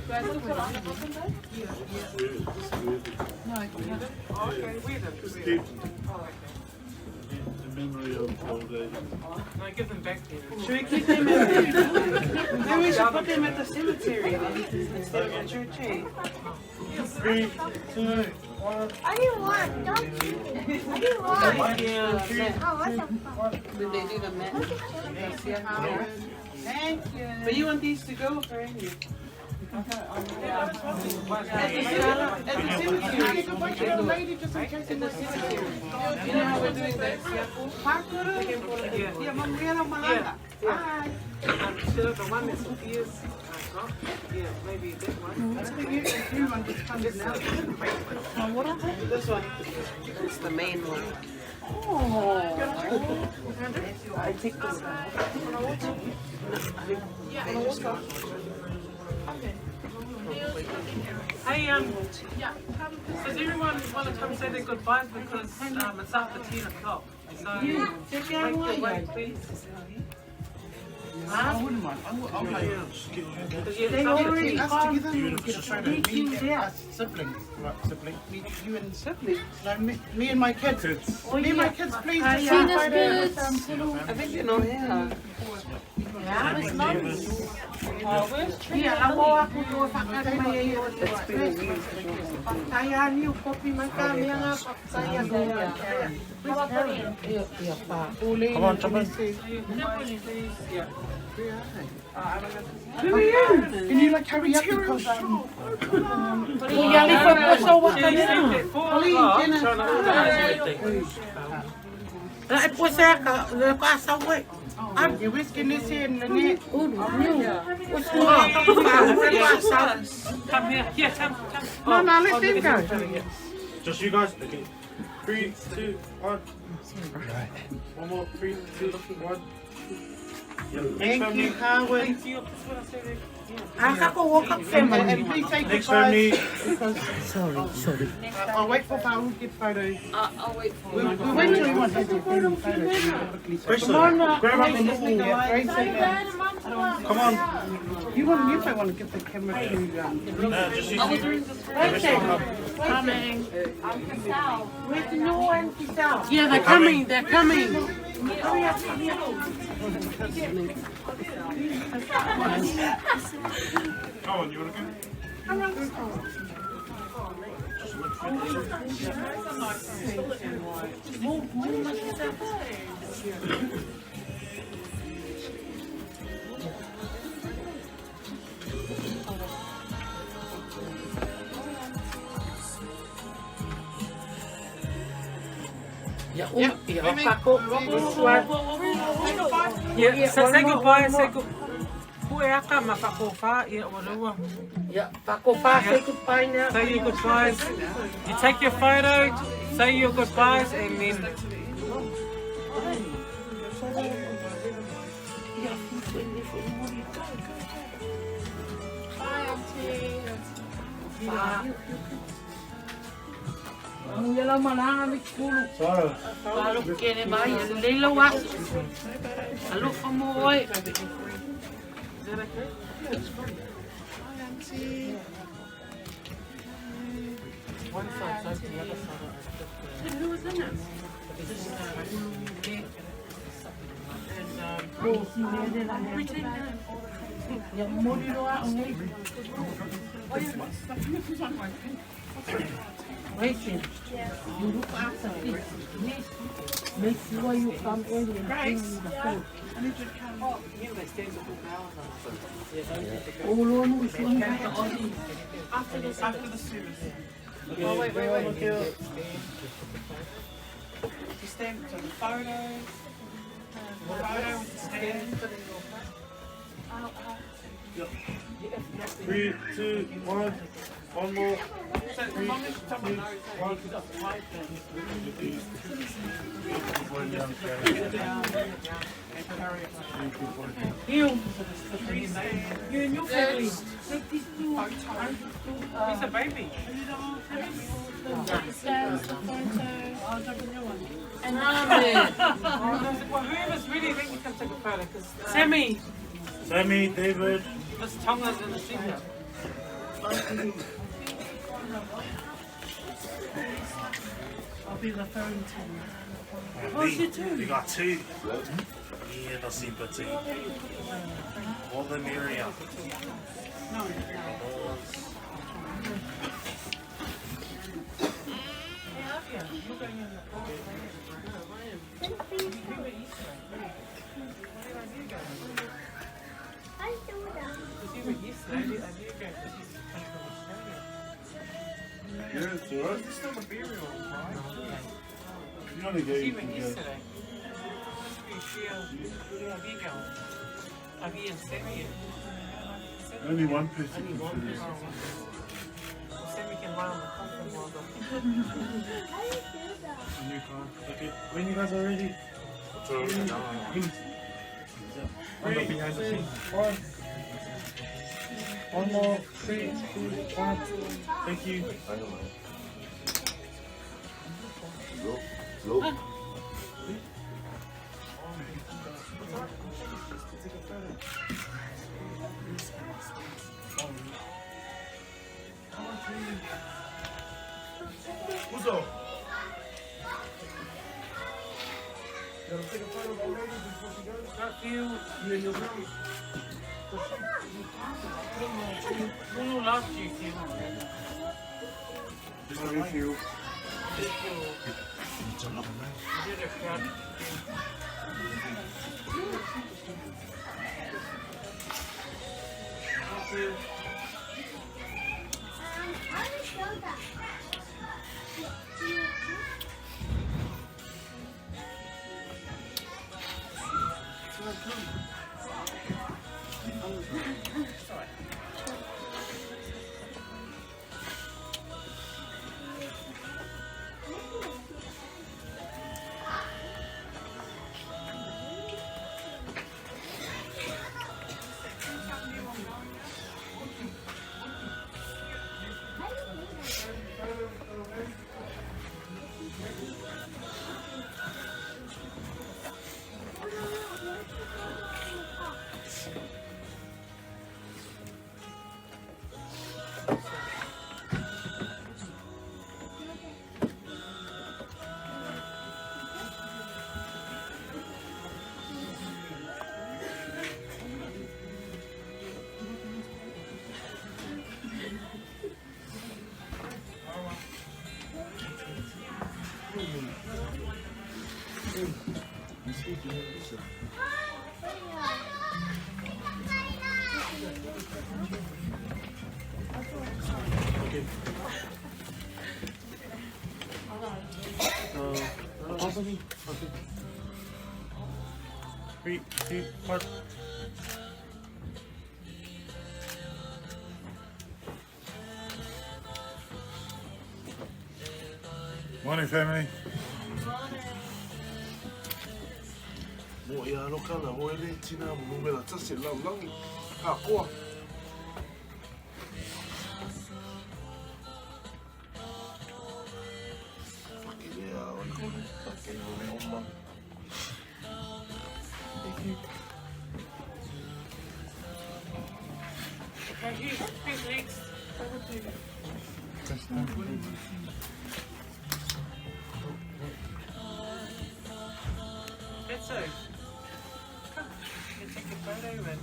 Do I still put on the bottom though? No, I can't. Oh, okay, wear them. The memory of old age. No, give them back there. Should we keep them at Then we should put them at the cemetery instead of at church. 3, 2, 1. I didn't want. Don't you? I didn't want. Yeah. Oh, what the fuck? Did they do the mat? Thank you. But you want these to go for you? lady just in case. You know how we're doing that? Yeah, Malanga. Bye. Instead of the one that's Sophia's, yeah, maybe that one. I think everyone just comes now. This one. It's the main one. Oh. I take this one. Hey, does everyone want to come say their goodbyes because it's after 10 o'clock? So, make your way, please. I wouldn't mind. I'll They already come. Siblings. Right, siblings. Meet you and siblings. No, me and my kids. Me and my kids, please. I think you know here. Yeah, it's nice. Yeah, I walk up to Kaya niyo kopi man kami ang saya saya. Come on, jump in. Can you like hurry up because I'm whisking this in the net. Come here. Yeah, come. No, let them go. Just you guys. Okay. 3, 2, 1. One more. 3, 2, 1. Thank you, Howard. Thank you. That's what I said. I have to walk up family. And please take Next goodbye. family. Sorry. I'll wait for Paul to get photos. I'll wait for We'll wait till you want to take photos. Crystal, grab up the ball. Come on. You might want to get the camera to No, just use the coming. Where's no one to tell? Yeah, they're coming. They're coming. Hurry up, hurry up. Come on, you want to go? Yeah, say goodbye. Say goodbye. Yeah, Pakofa, say goodbye now. Say your goodbyes. You take your photo, say your goodbyes, and then. One side, so the other side. Who was in it? Waiting. You look after this. Make sure you come early and bring me the food. Oh, Lord, After the service. Oh, wait. You stand to the photos. Photo with the stand. 3, 2, 1. One more. 3, 2, 1. You and your family. Take these two. He's a baby. And Well, whoever's ready, then you can take a photo. Sammy, David. This Tonga's in the center. I'll be referring to you. Oh, you got 2. Yeah, that's super team. All the merrier. I do that. alright? Is this still the burial, right? You only go, She you went can go. yesterday. Where have you going? Are you in Sammy? Only one person Only can one fit person. it. Sammy can run on the coffin while the... A new car. Okay, when you guys are ready. I'm not behind the scenes. One more. 3, 2, 1. Thank you. Who's up? Not you. You and your girl. Who lost you, Kim? Thank you. Did it, Fred? Thank you. Okay. 3, 2, 1. Morning, family. Mo ia no kala mo ele tina mo mera tase lau lau ka koa. Fakilea o kone fakilea o oma. Who's next? That's so. Come, you can take a photo and...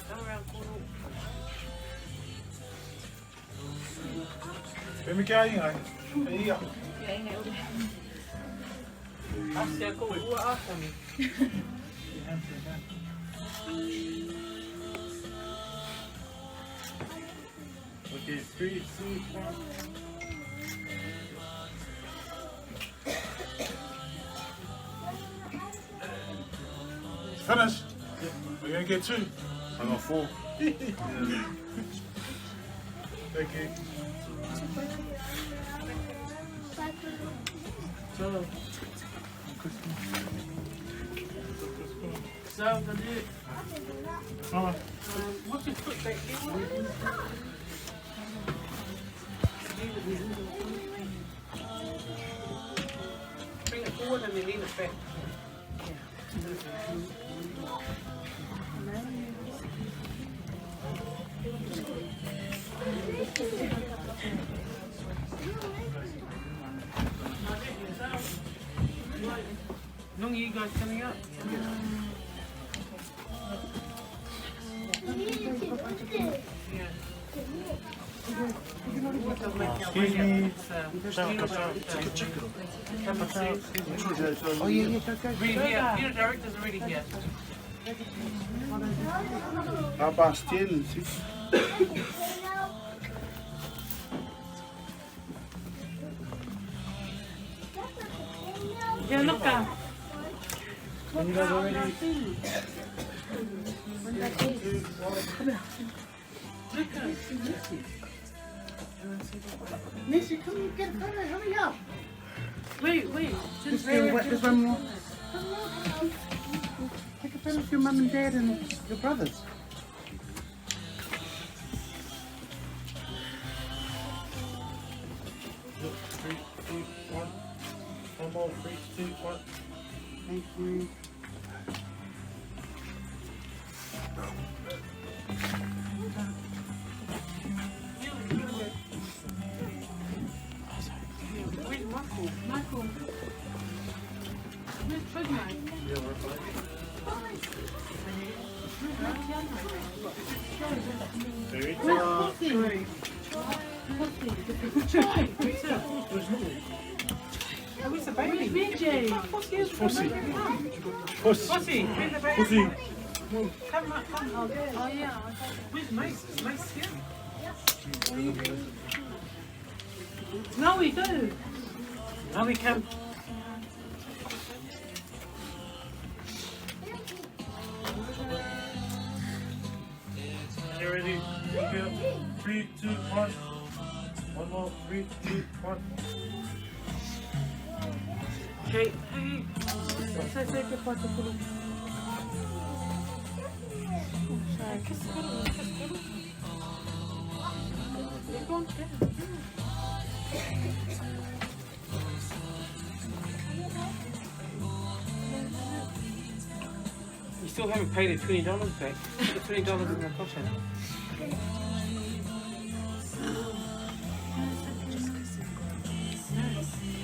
come around Kuru. Family kia inga. Ia. Ask you, go after me. Okay, 3, 2, 1. Finish. We're gonna get 2. I got 4. Thank you. So, the new... what's your foot back here? Bring it forward and then lean it back. Long you guys coming up? Excuse me. Oh yeah, yeah, Peter director's already here. Half past 10. Yeah, look out. When you guys are ready. Missy, come and get a photo, hurry up. Wait. Just there's one more. Take a photo of your mum and dad and your brothers. 3, 2, 1. One more. 3, 2, 1. Thank you. Where's Michael? Where's Ferdinand? Where's the baby? BJ. Pussy. Pussy. Where's the baby? Pussy. Come. Oh yeah. Where's Mace? Is Mace here? No, we do. No, we come. You ready? Go. 3, 2, 1. One more. 3, 2, 1. Okay. Hey. Say goodbye to Kulu. Kiss Kulu. Go on, You still haven't paid the $20 back. Put the $20 in the pocket.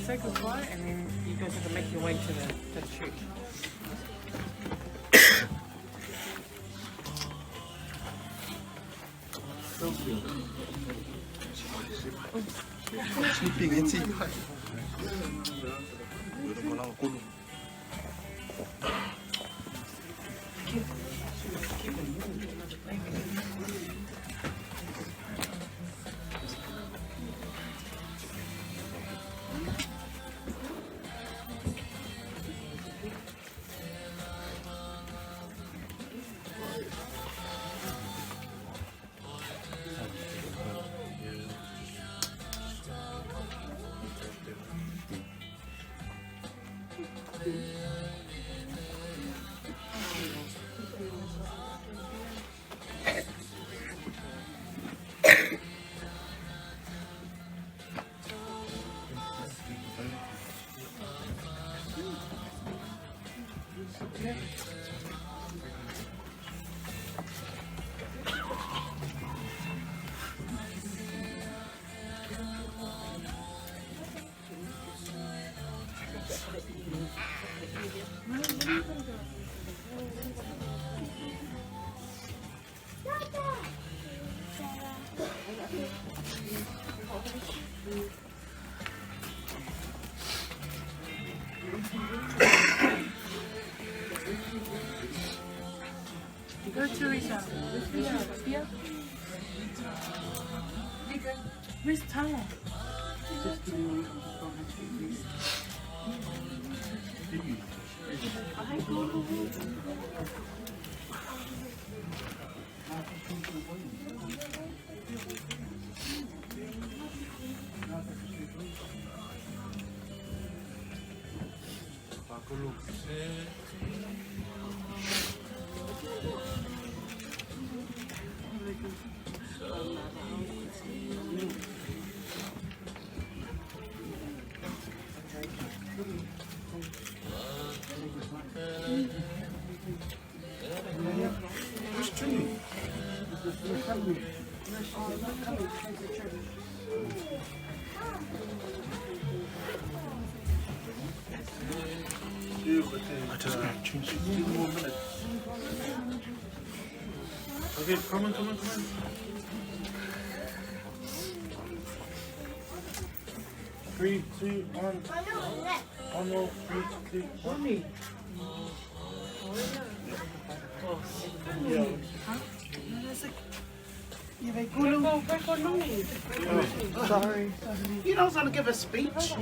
Say goodbye and then you guys have to make your way to the church. Sleeping in tea. Go Teresa. Here. Where's Tala? I just got changed. 2 more minutes. Okay, come on. 3, 2, 1. One more. 3, 2, 1. Yeah. Sorry. You don't want to give a speech.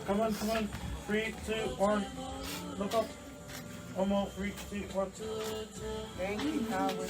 Come on. 3, 2, 1. Look up. One more. 3, 2, 1. Thank you, Howard.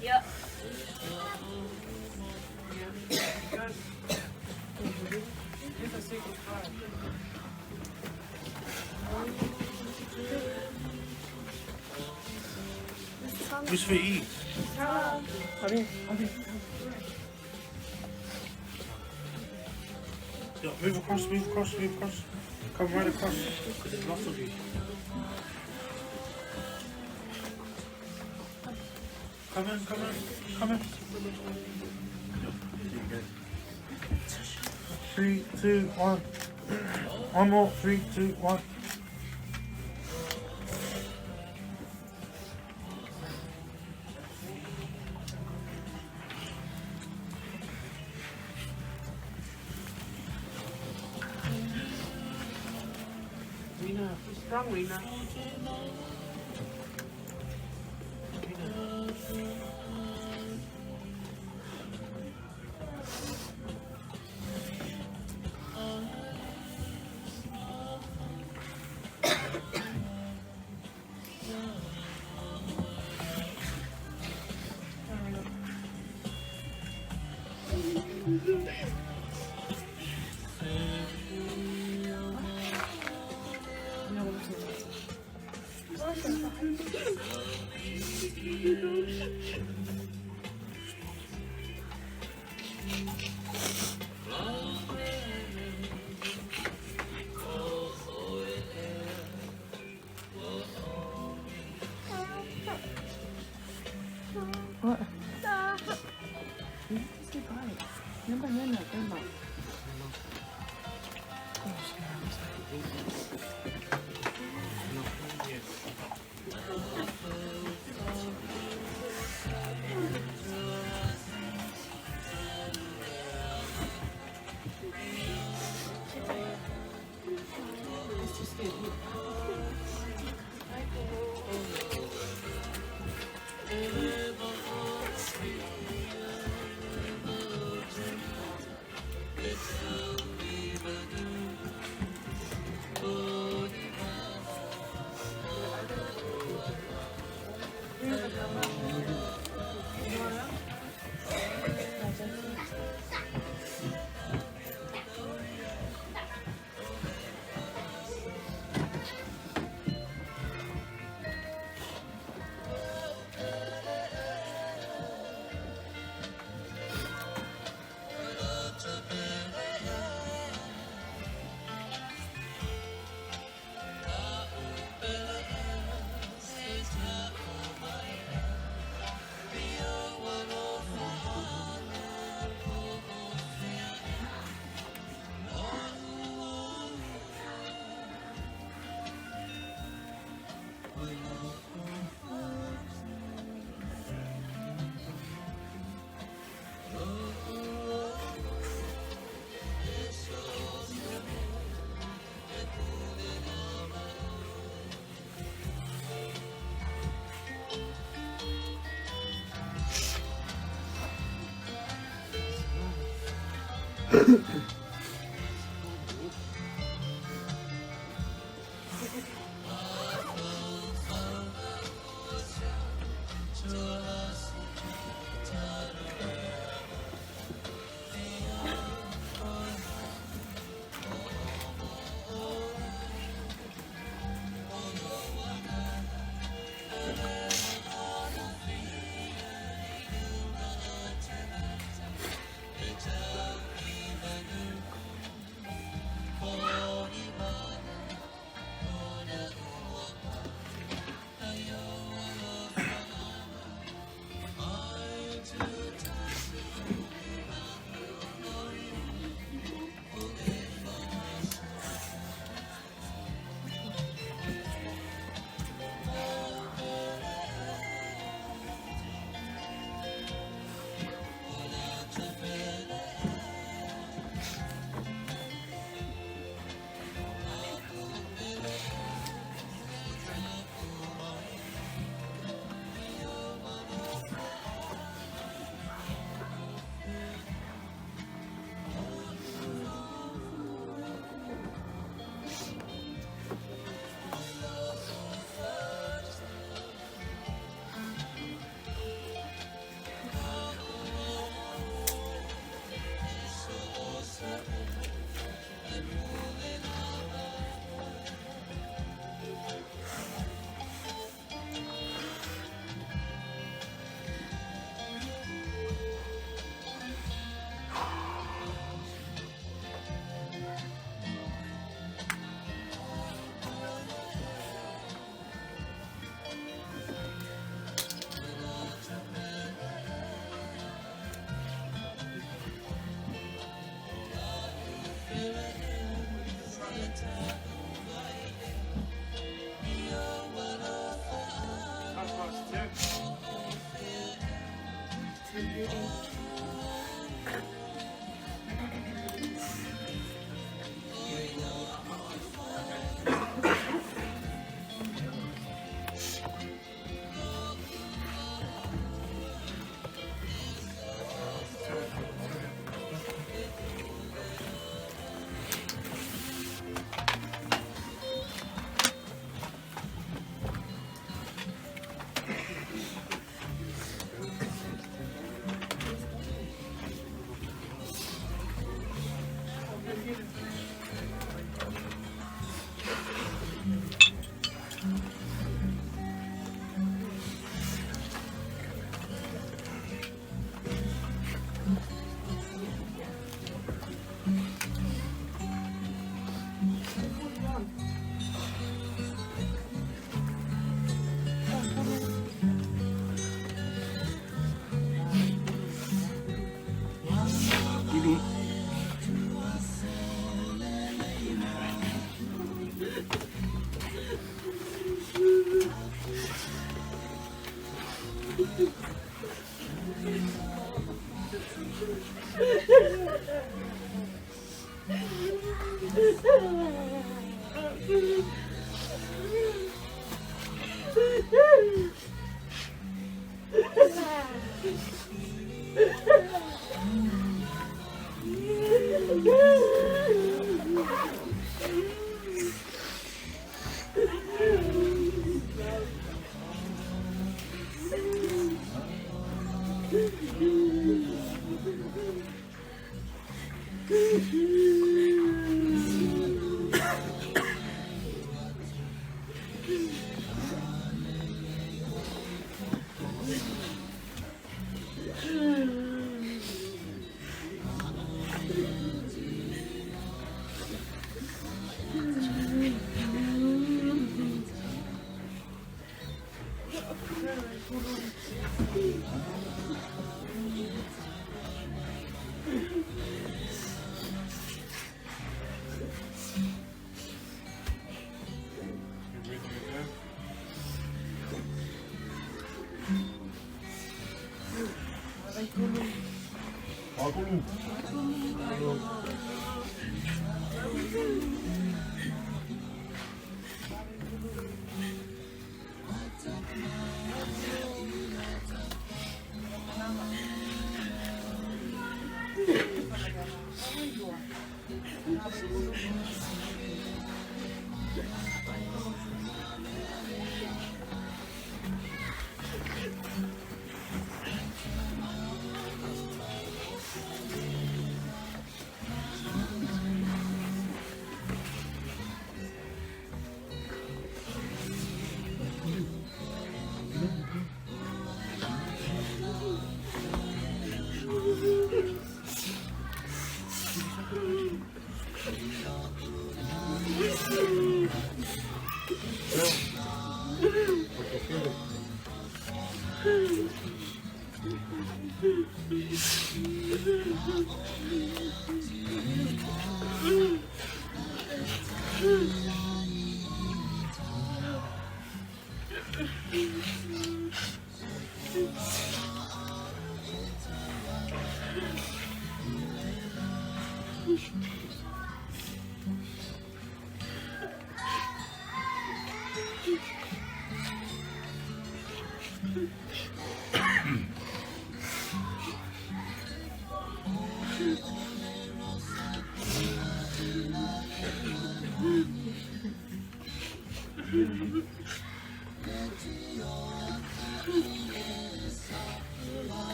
Yep. Who's for E? Yeah, move across. Come right across. There's lots of you. Come in. 3, 2, 1. One more. 3, 2, 1. Rina, strong Rina. What? Say bye. Yan ba yan natin ba?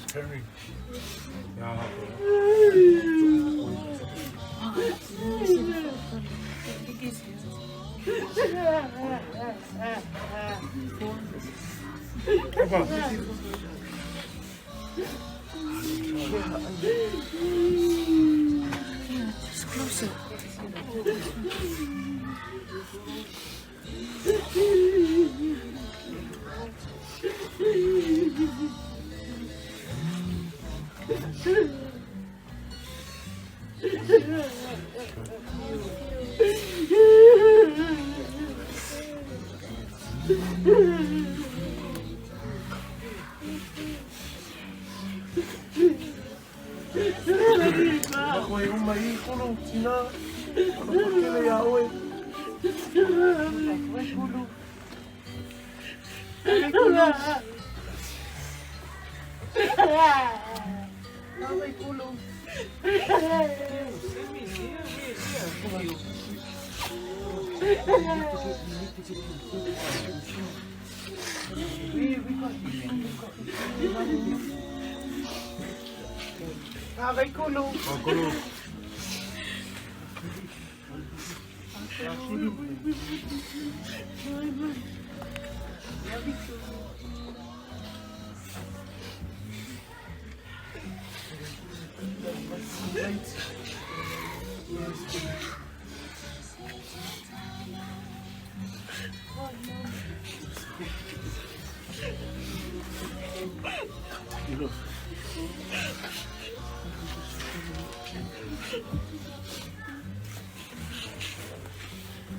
Terry. Just close it. Koe uma I kolo tina. Ano pakele ya oe. Vaitulu. Vaitulu. Vaitulu.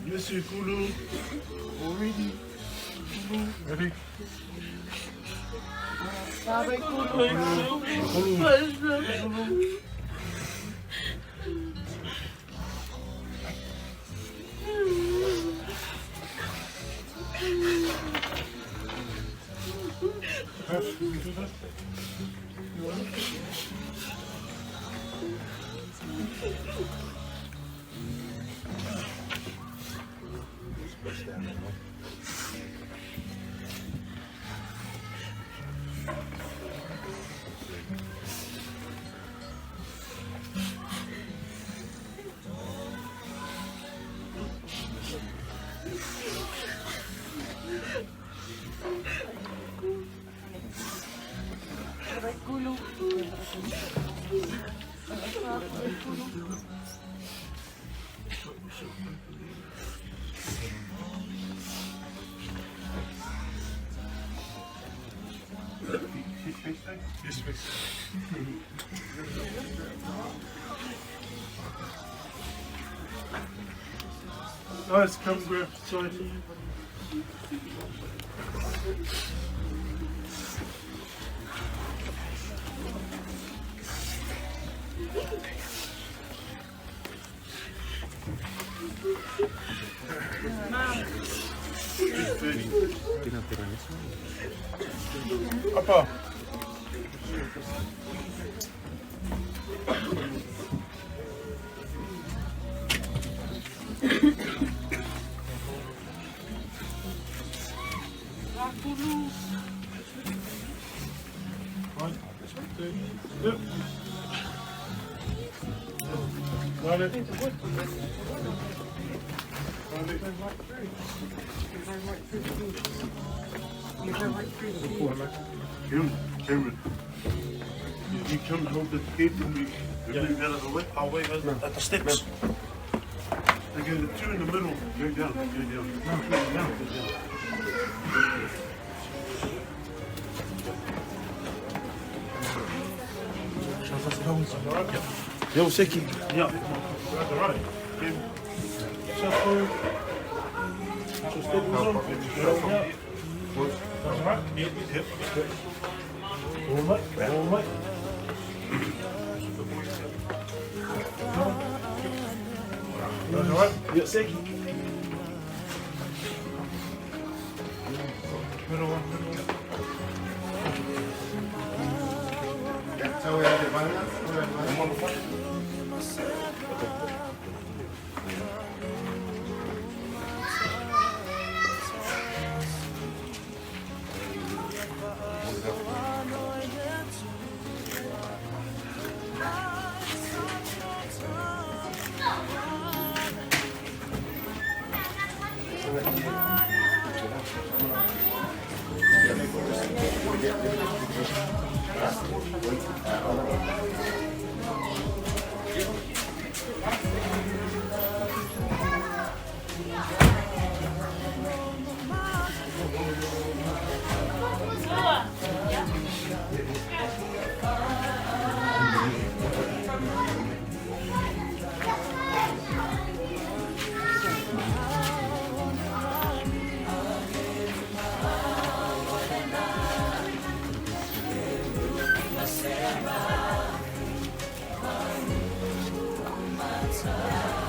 Yes, you Kulu. Already. Ready? Yes, please. Nice, come grab side. Apa? Got it. Cameron, you come hold the gate and we move out of the way. I'll wait at the steps. Okay, the two in the middle, go down, go down. Yo, Seki. Yeah, that's all right. Shuffle. So step on. Yeah. That's all right. Yep. All right. That's all right. Yeah, Seki. Middle one. I'm on the front. Yeah.